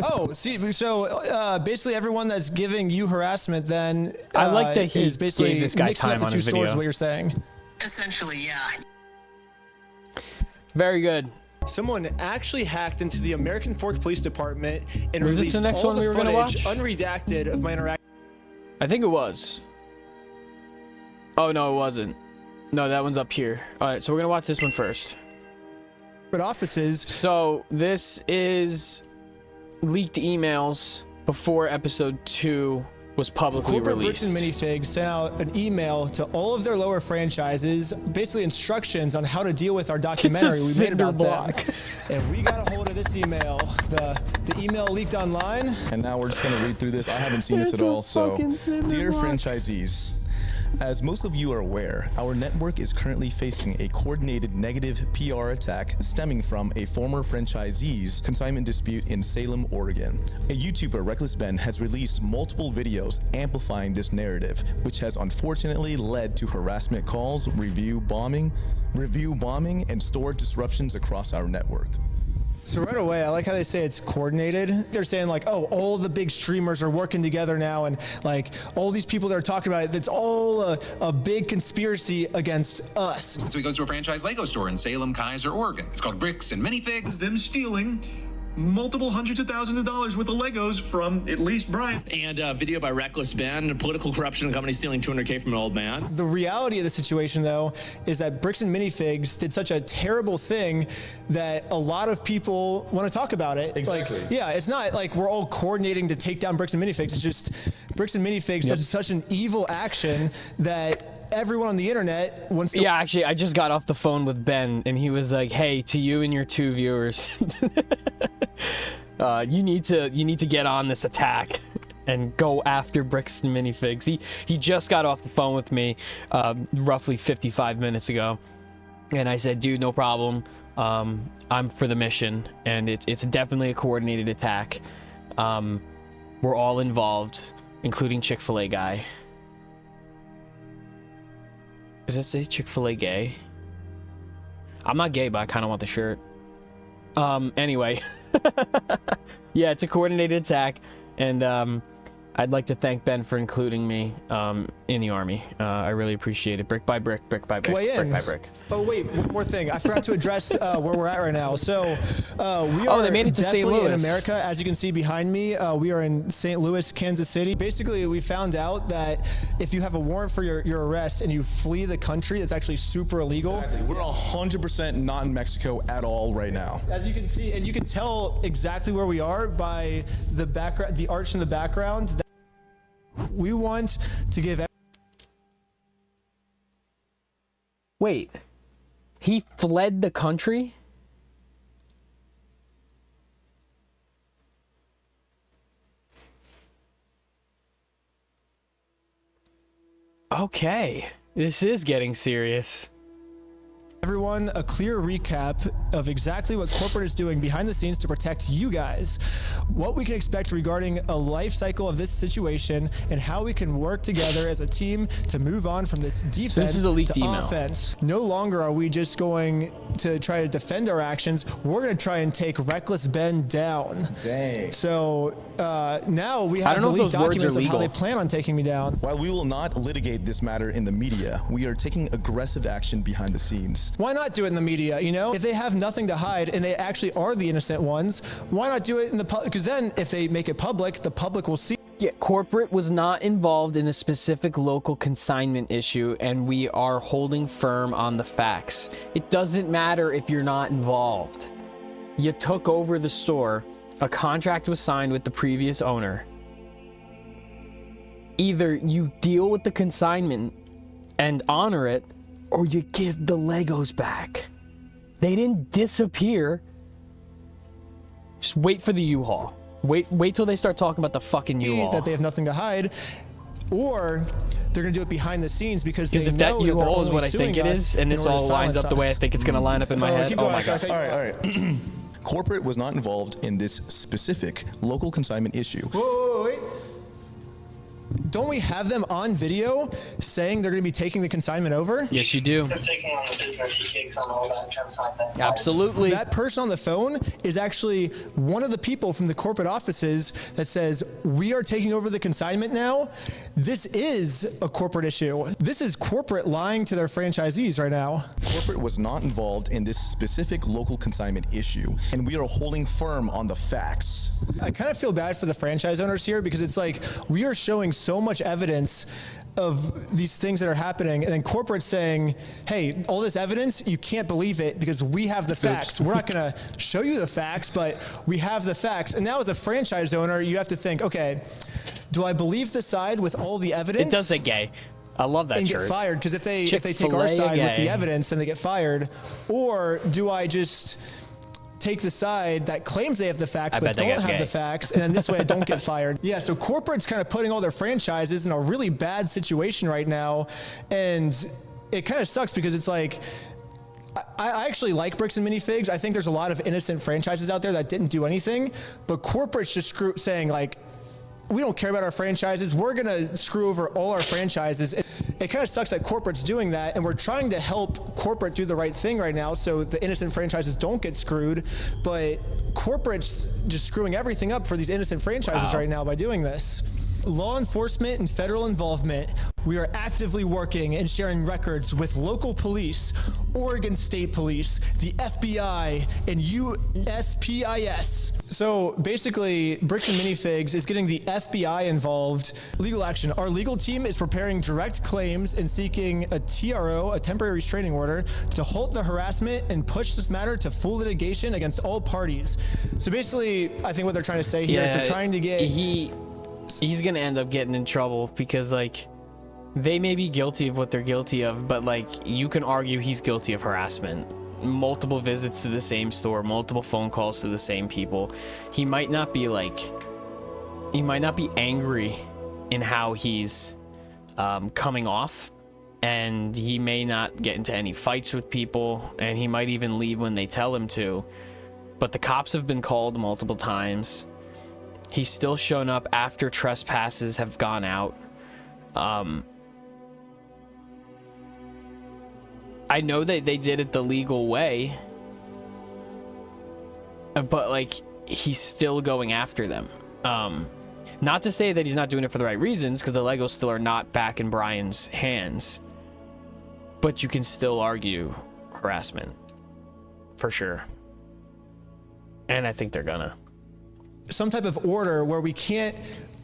Oh, see, so basically everyone that's giving you harassment then I like that he is basically gave this guy mixing up time the on two his stores, video. is what you're saying. Essentially, yeah. Very good. Someone actually hacked into the American Fork Police Department and Was this released the next all one the we were gonna footage watch? unredacted of my interaction. I think it was. Oh, no, it wasn't. No, that one's up here. All right, so we're going to watch this one first. But offices. So this is leaked emails before episode 2 was publicly Corporate released. Bricks and Minifigs sent out an email to all of their lower franchises, basically instructions on how to deal with our documentary we made about them. And we got a hold of this email. The email leaked online. And now we're just going to read through this. I haven't seen this at all. So, dear franchisees, as most of you are aware, our network is currently facing a coordinated negative PR attack stemming from a former franchisee's consignment dispute in Salem, Oregon. A YouTuber, Reckless Ben, has released multiple videos amplifying this narrative, which has unfortunately led to harassment calls, review bombing, and store disruptions across our network. So right away, I like how they say it's coordinated. They're saying like, oh, all the big streamers are working together now, and like all these people that are talking about it, it's all a big conspiracy against us. So he goes to a franchise Lego store in Salem, Kaiser, Oregon. It's called Bricks and Minifigs. Them stealing multiple hundreds of thousands of dollars worth of Legos from at least Brian. And a video by Reckless Ben, political corruption, a company stealing $200K from an old man. The reality of the situation, though, is that Bricks and Minifigs did such a terrible thing that a lot of people want to talk about it. Exactly. Like, yeah, it's not like we're all coordinating to take down Bricks and Minifigs. It's just Bricks and Minifigs did such an evil action that everyone on the internet wants to. Yeah, actually, I just got off the phone with Ben, and he was like, "Hey, to you and your 2 viewers, you need to get on this attack and go after Bricks and Minifigs." He just got off the phone with me, roughly 55 minutes ago, and I said, "Dude, no problem. I'm for the mission, and it's definitely a coordinated attack. We're all involved, including Chick-fil-A guy." Does that say Chick-fil-A gay? I'm not gay, but I kind of want the shirt. Anyway. Yeah, it's a coordinated attack, and I'd like to thank Ben for including me in the army. I really appreciate it. Brick by brick, brick by brick, Weigh in. brick by brick. Oh wait, one more thing. I forgot to address where we're at right now. So we are they made it to St. definitely in Louis. America. As you can see behind me, we are in St. Louis, Kansas City. Basically, we found out that if you have a warrant for your arrest and you flee the country, it's actually super illegal. Exactly. We're 100% not in Mexico at all right now. As you can see, and you can tell exactly where we are by the background, the arch in the background. We want to give. Wait, he fled the country? Okay, this is getting serious. Everyone, a clear recap of exactly what corporate is doing behind the scenes to protect you guys, what we can expect regarding a life cycle of this situation, and how we can work together as a team to move on from this defense this is a leaked to email. offense. No longer are we just going to try to defend our actions. We're going to try and take Reckless Ben down. Dang. So now we I have don't the know if leaked those words documents are of how legal. they plan on taking me down. While we will not litigate this matter in the media, we are taking aggressive action behind the scenes. Why not do it in the media, you know? If they have nothing to hide and they actually are the innocent ones, why not do it in the public? Because then if they make it public, the public will see. Yeah, corporate was not involved in a specific local consignment issue, and we are holding firm on the facts. It doesn't matter if you're not involved. You took over the store. A contract was signed with the previous owner. Either you deal with the consignment and honor it, or you give the Legos back. They didn't disappear. Just wait for the U-Haul. Wait till they start talking about the fucking U-Haul. That they have nothing to hide, or they're gonna do it behind the scenes because if that U-Haul is what I think it is, and this all lines up the way I think it's gonna line up in my head. Oh my god! All right. Corporate was not involved in this specific local consignment issue. Wait. Don't we have them on video saying they're going to be taking the consignment over? Yes, you do. Just taking on the business, he takes on all that consignment. Absolutely. That person on the phone is actually one of the people from the corporate offices that says, we are taking over the consignment now. This is a corporate issue. This is corporate lying to their franchisees right now. Corporate was not involved in this specific local consignment issue, and we are holding firm on the facts. I kind of feel bad for the franchise owners here because it's like we are showing so much evidence of these things that are happening, and then corporate's saying, hey, all this evidence, you can't believe it because we have the facts. We're not going to show you the facts, but we have the facts. And now as a franchise owner, you have to think, okay, do I believe the side with all the evidence? It does say gay. I love that and shirt. Get fired, because if they take our side with the evidence, then they get fired. Or do I just take the side that claims they have the facts but don't have the facts, and then this way I don't get fired? Yeah, so corporate's kind of putting all their franchises in a really bad situation right now, and it kind of sucks because it's like, I actually like Bricks and Minifigs. I think there's a lot of innocent franchises out there that didn't do anything, but corporate's just saying like, we don't care about our franchises. We're going to screw over all our franchises. It kind of sucks that corporate's doing that, and we're trying to help corporate do the right thing right now so the innocent franchises don't get screwed, but corporate's just screwing everything up for these innocent franchises right now by doing this. Law enforcement and federal involvement. We are actively working and sharing records with local police, Oregon State Police, the FBI, and USPIS. So basically, Bricks and Minifigs is getting the FBI involved. Legal action. Our legal team is preparing direct claims and seeking a TRO, a temporary restraining order, to halt the harassment and push this matter to full litigation against all parties. So basically, I think what they're trying to say here is they're trying to get... He's gonna end up getting in trouble because like they may be guilty of what they're guilty of, but like you can argue he's guilty of harassment. Multiple visits to the same store, multiple phone calls to the same people. He might not be angry in how he's coming off, and he may not get into any fights with people, and he might even leave when they tell him to. But the cops have been called multiple times. He's still shown up after trespasses have gone out. I know that they did it the legal way, but like he's still going after them. Not to say that he's not doing it for the right reasons, because the Legos still are not back in Brian's hands, but you can still argue harassment for sure. And I think they're gonna. Some type of order where we can't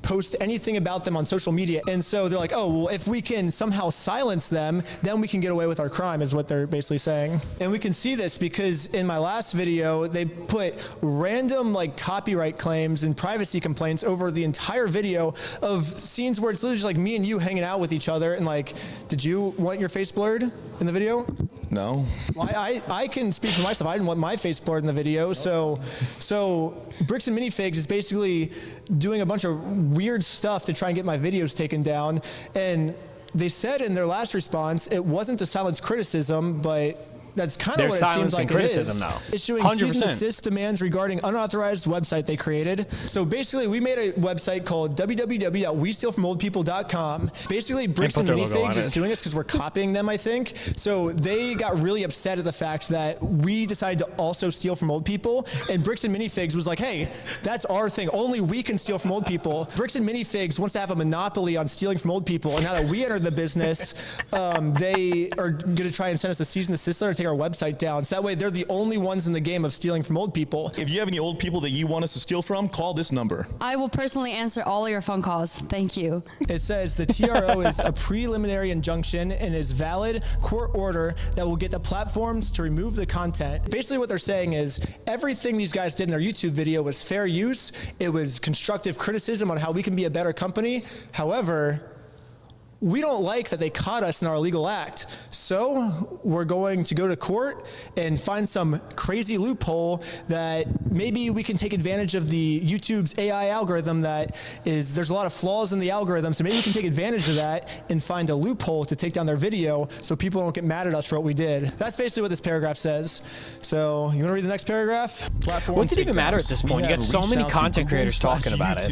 post anything about them on social media. And so they're like, oh, well, if we can somehow silence them, then we can get away with our crime, is what they're basically saying. And we can see this because in my last video, they put random like copyright claims and privacy complaints over the entire video of scenes where it's literally just like me and you hanging out with each other. And like, did you want your face blurred in the video? No. Well, I can speak for myself. I didn't want my face blurred in the video. So Bricks and Minifigs is basically doing a bunch of weird stuff to try and get my videos taken down. And they said in their last response, it wasn't to silence criticism, but that's kind of what it seems like criticism it is. now. Issuing 100%. cease and desist demands regarding unauthorized website they created. So basically, we made a website called www.westealfromoldpeople.com. Basically, Bricks and Minifigs is doing this because we're copying them, I think. So they got really upset at the fact that we decided to also steal from old people. And Bricks and Minifigs was like, hey, that's our thing. Only we can steal from old people. Bricks and Minifigs wants to have a monopoly on stealing from old people. And now that we entered the business, they are going to try and send us a cease and desist letter to take our website down. So that way they're the only ones in the game of stealing from old people. If you have any old people that you want us to steal from, call this number. I will personally answer all your phone calls. Thank you. It says the TRO is a preliminary injunction and is valid court order that will get the platforms to remove the content. Basically what they're saying is everything these guys did in their YouTube video was fair use. It was constructive criticism on how we can be a better company. However, we don't like that they caught us in our illegal act. So we're going to go to court and find some crazy loophole that maybe we can take advantage of the YouTube's AI algorithm there's a lot of flaws in the algorithm. So maybe we can take advantage of that and find a loophole to take down their video so people don't get mad at us for what we did. That's basically what this paragraph says. So you want to read the next paragraph? What's it even matter at this point? You got so many content creators talking about it.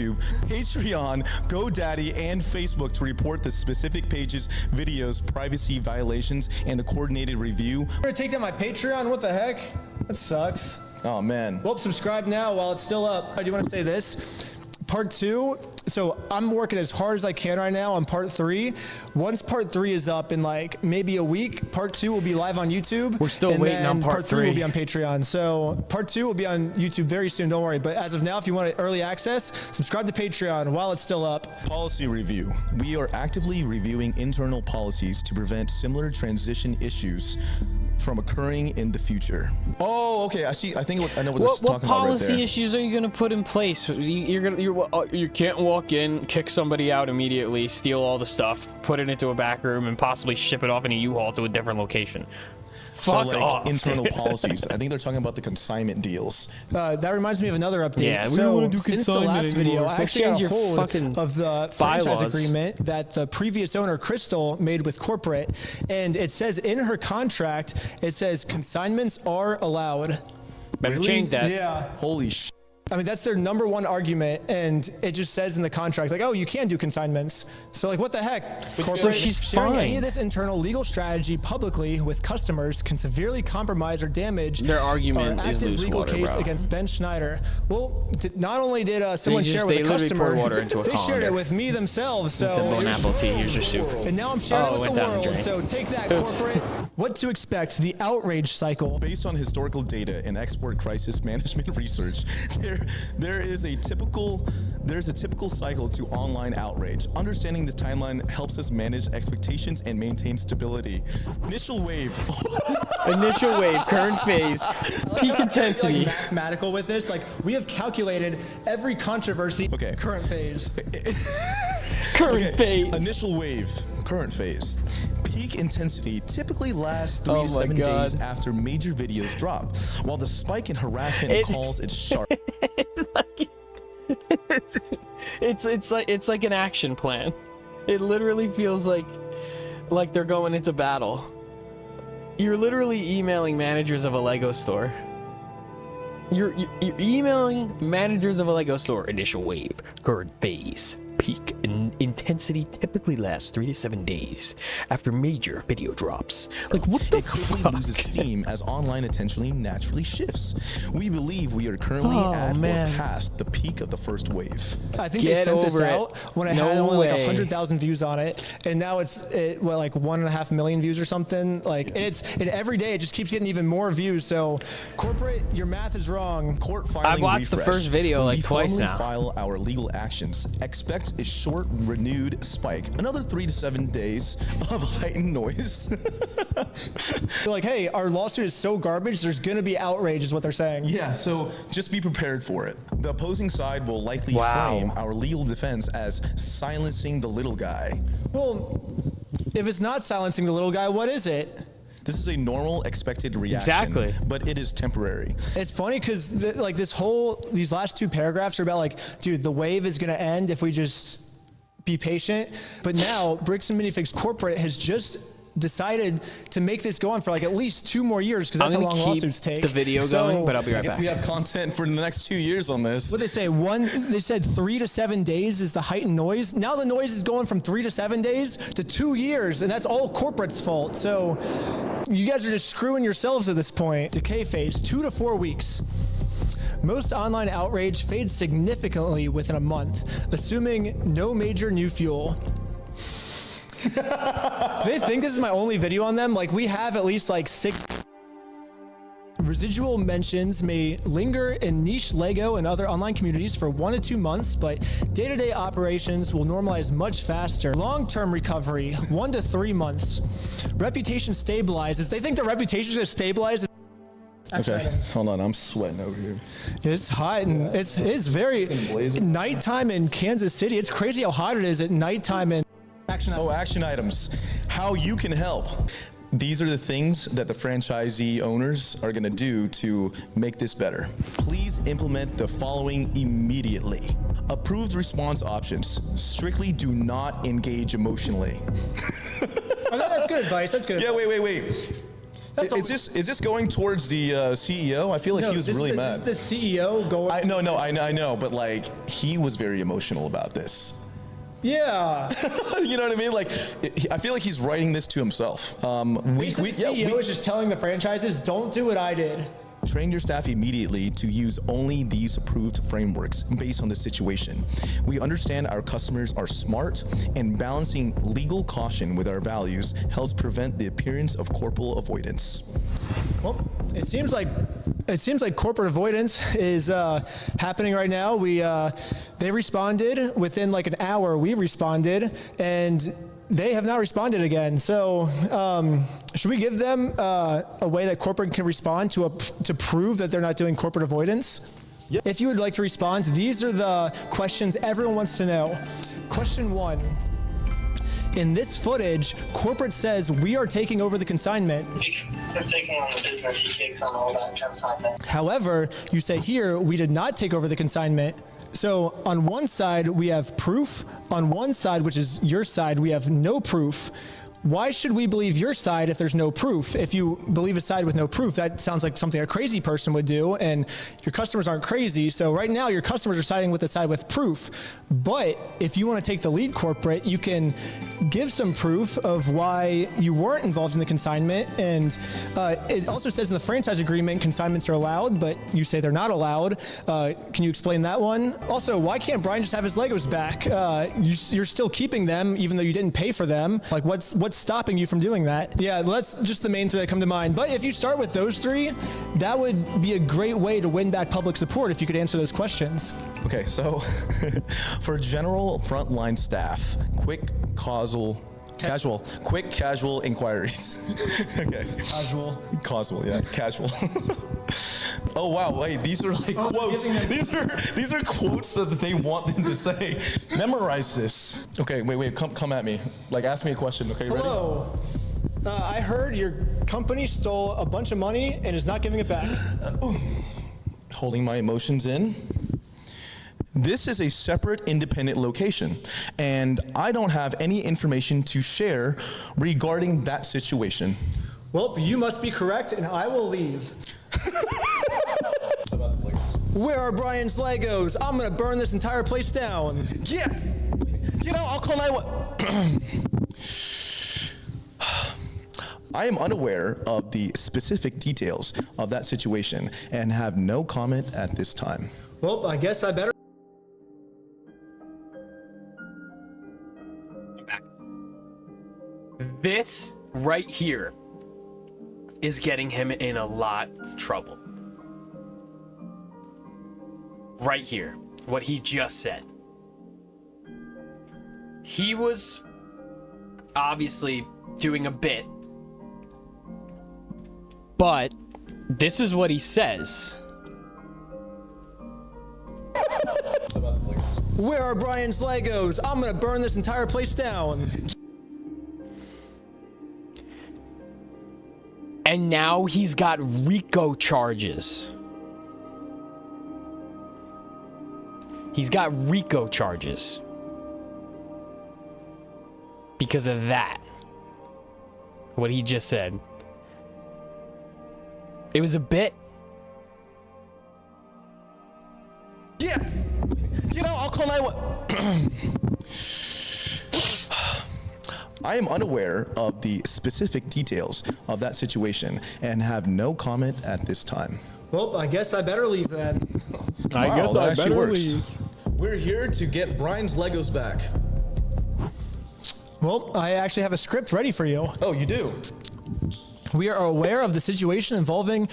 Patreon, GoDaddy, and Facebook to report the specific pages, videos, privacy violations, and the coordinated review. You're gonna take down my Patreon? What the heck? That sucks. Oh man. Well, subscribe now while it's still up. I do want to say this. Part 2, so I'm working as hard as I can right now on part 3. Once part 3 is up in like maybe a week, part 2 will be live on YouTube. We're still waiting on part 3. Will be on Patreon. So part 2 will be on YouTube very soon, don't worry. But as of now, if you want early access, subscribe to Patreon while it's still up. Policy review. We are actively reviewing internal policies to prevent similar transition issues from occurring in the future. Oh, okay. I see. I know what they're talking about right there. What policy issues are you going to put in place? You can't walk in, kick somebody out immediately, steal all the stuff, put it into a back room, and possibly ship it off in a U-Haul to a different location. Fuck off, internal dude. policies. I think they're talking about the consignment deals. That reminds me of another update. Yeah, we don't want to do since the last video, I actually got a hold of the franchise agreement that the previous owner, Crystal, made with corporate. And it says in her contract, it says consignments are allowed. Better change that. Yeah. Holy shit. I mean, that's their number one argument, and it just says in the contract, like, oh, you can do consignments. So, like, what the heck? So she's sharing fine. any of this internal legal strategy publicly with customers can severely compromise or damage their argument our is active loose legal water, case bro. against Ben Schneider. Well, not only did someone share with a customer, poured water into a they shared colander. it with me themselves. So Said Bon Apple tea, here's your soup. And now I'm sharing it with the down the world. drain. So take that, corporate. What to expect? The outrage cycle. Based on historical data and export crisis management research, there's a typical cycle to online outrage. Understanding this timeline helps us manage expectations and maintain stability. Initial wave. Initial wave, current phase, peak intensity. Like mathematical with this, like we have calculated every controversy. Okay. Current phase. Current phase. Initial wave, current phase. Peak intensity typically lasts 3 to 7 days after major videos drop, while the spike in harassment and calls is sharp. It's like an action plan. It literally feels like they're going into battle. You're literally emailing managers of a Lego store. You're emailing managers of a Lego store. Initial wave, current phase, peak intensity typically lasts 3 to 7 days after major video drops. Like, what the fuck? It quickly loses steam as online attention naturally shifts. We believe we are currently at or past the peak of the first wave. I think they sent this out when it had only like 100,000 views on it, and now it's like 1.5 million views or something. Like, and every day it just keeps getting even more views. So, corporate, your math is wrong. Court filing I've watched the first video like twice now. File our legal actions. Expect a short, renewed spike. Another 3 to 7 days of heightened noise. They're like, hey, our lawsuit is so garbage, there's gonna be outrage, is what they're saying. Yeah, so just be prepared for it. The opposing side will likely frame our legal defense as silencing the little guy. Well, if it's not silencing the little guy, what is it? This is a normal, expected reaction. Exactly. But it is temporary. It's funny because these last two paragraphs are about like, dude, the wave is gonna end if we just be patient. But now Bricks and Minifigs corporate has just decided to make this go on for like at least 2 more years because that's how long lawsuits take. The video going, but I'll be right back. We have content for the next 2 years on this. What they say? They said 3 to 7 days is the heightened noise. Now the noise is going from 3 to 7 days to 2 years, and that's all corporate's fault. So you guys are just screwing yourselves at this point. Decay phase, 2 to 4 weeks. Most online outrage fades significantly within a month, assuming no major new fuel. Do they think this is my only video on them? Like, we have at least like 6 Residual mentions may linger in niche LEGO and other online communities for 1 to 2 months, but day-to-day operations will normalize much faster. Long-term recovery, 1 to 3 months. Reputation stabilizes. They think the reputation is going to stabilize. Okay, hold on, I'm sweating over here. It's hot and it's very nighttime in Kansas City. It's crazy how hot it is at nighttime in action items. How you can help. These are the things that the franchisee owners are gonna do to make this better. Please implement the following immediately. Approved response options. Strictly do not engage emotionally. That's good advice. That's good. Yeah, wait. Is this going towards the CEO? I feel like he was really mad. This is the CEO going. I know, but like he was very emotional about this. Yeah. You know what I mean? Like, I feel like he's writing this to himself. The CEO is just telling the franchises, don't do what I did. Train your staff immediately to use only these approved frameworks based on the situation. We understand our customers are smart, and balancing legal caution with our values helps prevent the appearance of corporal avoidance. Well, it seems like corporate avoidance is happening right now. They responded within like an hour. We responded, and they have not responded again. So should we give them a way that corporate can respond to prove that they're not doing corporate avoidance? Yep. If you would like to respond, these are the questions everyone wants to know. Question 1. In this footage, corporate says we are taking over the consignment. He's taking on the business, he takes on all that consignment. However, you say here, we did not take over the consignment. So on one side, we have proof. On one side, which is your side, we have no proof. Why should we believe your side if there's no proof? If you believe a side with no proof, that sounds like something a crazy person would do, and your customers aren't crazy. So right now, your customers are siding with the side with proof. But if you want to take the lead, corporate, you can give some proof of why you weren't involved in the consignment. And it also says in the franchise agreement, consignments are allowed, but you say they're not allowed. Can you explain that one? Also, why can't Brian just have his Legos back? You're still keeping them, even though you didn't pay for them. Like, what's stopping you from doing that? Yeah, well, that's just the main three that come to mind. But if you start with those three, that would be a great way to win back public support if you could answer those questions. Okay, so for general frontline staff, quick casual inquiries. Okay. Casual, yeah, casual. Oh wow, wait, these are like quotes. These are quotes that they want them to say. Memorize this. Okay, wait, come at me. Like, ask me a question. Okay, ready? Hello. I heard your company stole a bunch of money and is not giving it back. Holding my emotions in. This is a separate independent location, and I don't have any information to share regarding that situation. Well, you must be correct, and I will leave. Where are Brian's Legos? I'm gonna burn this entire place down. Yeah, I'll call 911. I am unaware of the specific details of that situation and have no comment at this time. Well, I guess I better. This right here is getting him in a lot of trouble. Right here, what he just said. He was obviously doing a bit, but this is what he says. Where are Brian's Legos? I'm gonna burn this entire place down. And now he's got RICO charges. He's got RICO charges. Because of that. What he just said. It was a bit. Yeah, I'll call 911. I am unaware of the specific details of that situation and have no comment at this time. Well, I guess I better leave then. I guess that actually works. We're here to get Brian's Legos back. Well, I actually have a script ready for you. Oh, you do? We are aware of the situation involving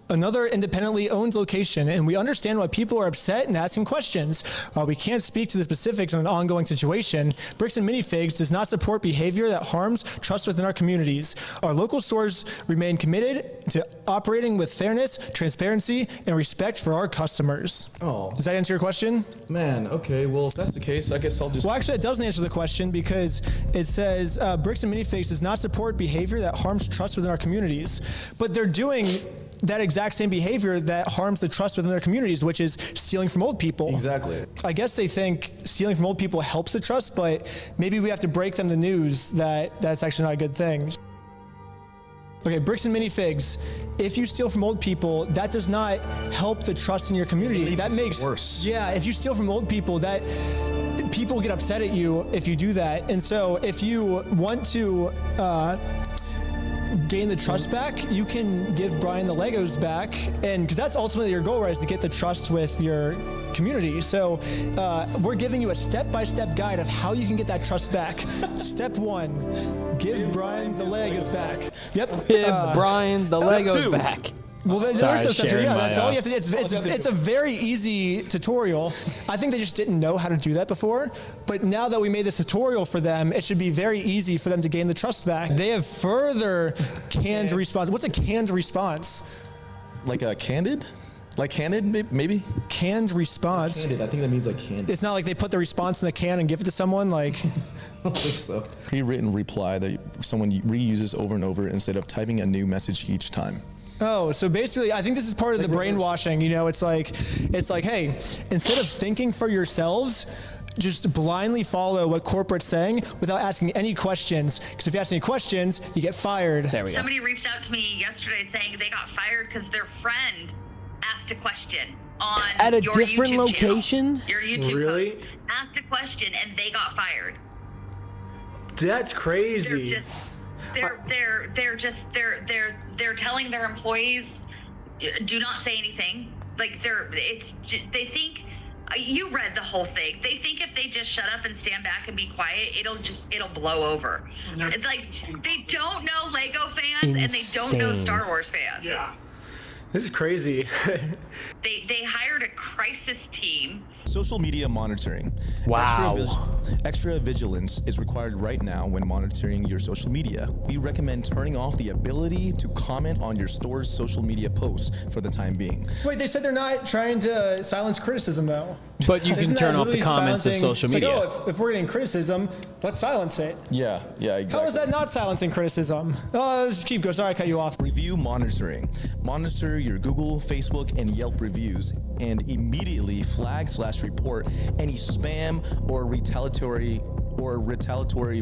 another independently owned location, and we understand why people are upset and asking questions. While we can't speak to the specifics on an ongoing situation, Bricks and Minifigs does not support behavior that harms trust within our communities. Our local stores remain committed to operating with fairness, transparency, and respect for our customers. Oh. Does that answer your question? Man, okay, well, if that's the case, I guess I'll just... Well, actually, it doesn't answer the question because it says Bricks and Minifigs does not support behavior that harms trust within our communities. But they're doing that exact same behavior that harms the trust within their communities, which is stealing from old people. Exactly. I guess they think stealing from old people helps the trust, but maybe we have to break them the news that that's actually not a good thing. Okay, Bricks and Minifigs, if you steal from old people, that does not help the trust in your community. That makes it worse. Yeah, if you steal from old people, that people get upset at you if you do that. And so if you want to gain the trust back, you can give Brian the Legos back, and because that's ultimately your goal, right, is to get the trust with your community. So we're giving you a step-by-step guide of how you can get that trust back. Step 1, give Brian the Legos back. Yep. Give Brian the Legos back. Well, there's Sorry, no step 2. sharing Yeah, my, that's all you have to do. It's a very easy tutorial. I think they just didn't know how to do that before. But now that we made this tutorial for them, it should be very easy for them to gain the trust back. They have further canned response. What's a canned response? Like a candid? Like candid, maybe? Canned response. Candid, I think that means like candid. It's not like they put the response in a can and give it to someone, like... I don't think so. Pre-written reply that someone reuses over and over instead of typing a new message each time. Oh, so basically, I think this is part of the brainwashing. You know, it's like, hey, instead of thinking for yourselves, just blindly follow what corporate's saying without asking any questions. Because if you ask any questions, you get fired. There we go. Somebody reached out to me yesterday saying they got fired because their friend asked a question on at a your different YouTube location. Channel. Your YouTube Really? post, asked a question and they got fired. That's crazy. They're telling their employees, do not say anything. Like they think, you read the whole thing. They think if they just shut up and stand back and be quiet, it'll blow over. It's like they don't know Lego fans and they don't know Star Wars fans. Yeah. This is crazy. They hired a crisis team. Social media monitoring. Wow. Extra vigilance is required right now when monitoring your social media. We recommend turning off the ability to comment on your store's social media posts for the time being. Wait, they said they're not trying to silence criticism, though. But you can Isn't turn that off the literally comments of silencing- social it's like, media. oh, if we're getting criticism, let's silence it. Yeah, exactly. How is that not silencing criticism? Oh, let's just keep going. Sorry, I cut you off. Review monitoring. Monitor your Google, Facebook, and Yelp reviews and immediately flag/report any spam or retaliatory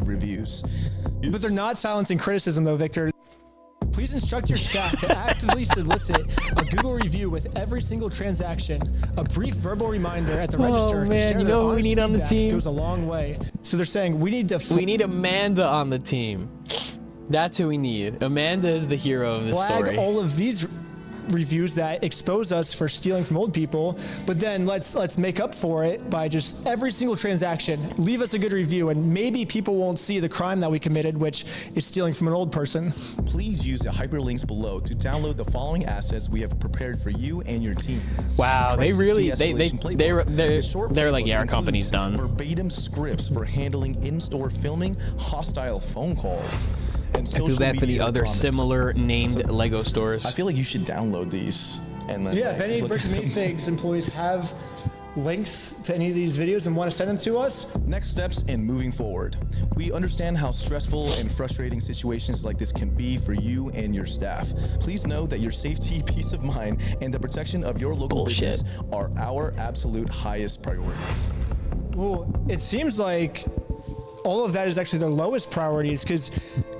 reviews. But they're not silencing criticism, though, Victor. Please instruct your staff to actively solicit a Google review with every single transaction. A brief verbal reminder at the register to man, share you their know what we honest need on the feedback team? goes a long way. So they're saying we need Amanda on the team. That's who we need. Amanda is the hero of this flag story. all of these reviews that expose us for stealing from old people, but then let's make up for it by just every single transaction leave us a good review, and maybe people won't see the crime that we committed, which is stealing from an old person. Please use the hyperlinks below to download the following assets we have prepared for you and your team. Wow, they Crisis really de-escalation playbook. they're like, playbook yeah, our company's includes done. Verbatim scripts for handling in-store filming, hostile phone calls, and I feel social bad for the media other comments. similar named Lego stores. I feel like you should download these and then. Yeah, if any Bricks and Minifigs employees have links to any of these videos and want to send them to us. Next steps in moving forward. We understand how stressful and frustrating situations like this can be for you and your staff. Please know that your safety, peace of mind, and the protection of your local business are our absolute highest priorities. Well, it seems like all of that is actually their lowest priorities, because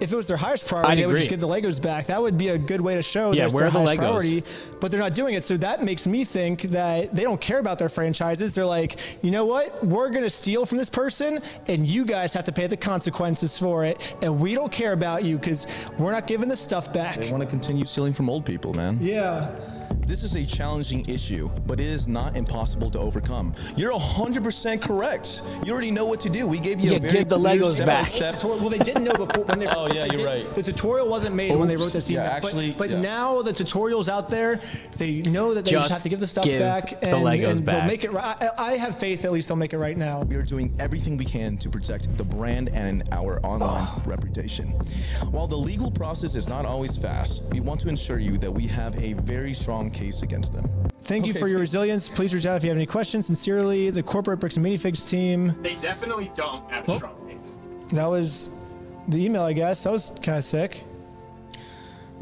if it was their highest priority, they would just get the Legos back. That would be a good way to show that it's their highest priority, but they're not doing it. So that makes me think that they don't care about their franchises. They're like, you know what? We're going to steal from this person, and you guys have to pay the consequences for it, and we don't care about you because we're not giving the stuff back. They want to continue stealing from old people, man. Yeah. This is a challenging issue, but it is not impossible to overcome. You're 100% correct. You already know what to do. We gave you a very give the clear Legos back. step-by-step. Well, they didn't know before when they. Oh Oh yeah, you're right. The tutorial wasn't made when they wrote this email. Yeah, actually, but now the tutorial's out there. They know that they just have to give the stuff back, and they'll make it right. I have faith at least they'll make it right now. We are doing everything we can to protect the brand and our online reputation. While the legal process is not always fast, we want to ensure you that we have a very strong case against them. Thank you for your resilience. Please reach out if you have any questions. Sincerely, the corporate Bricks and Minifigs team. They definitely don't have strong case. That was the email, I guess. That was kind of sick.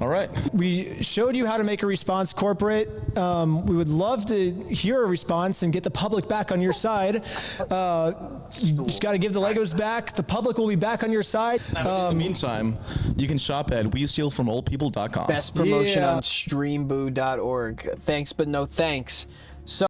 All right. We showed you how to make a response, corporate. We would love to hear a response and get the public back on your side. You just got to give the Legos back. The public will be back on your side. In the meantime, you can shop at WeStealFromOldPeople.com. Best promotion on streamboo.org. Thanks, but no thanks.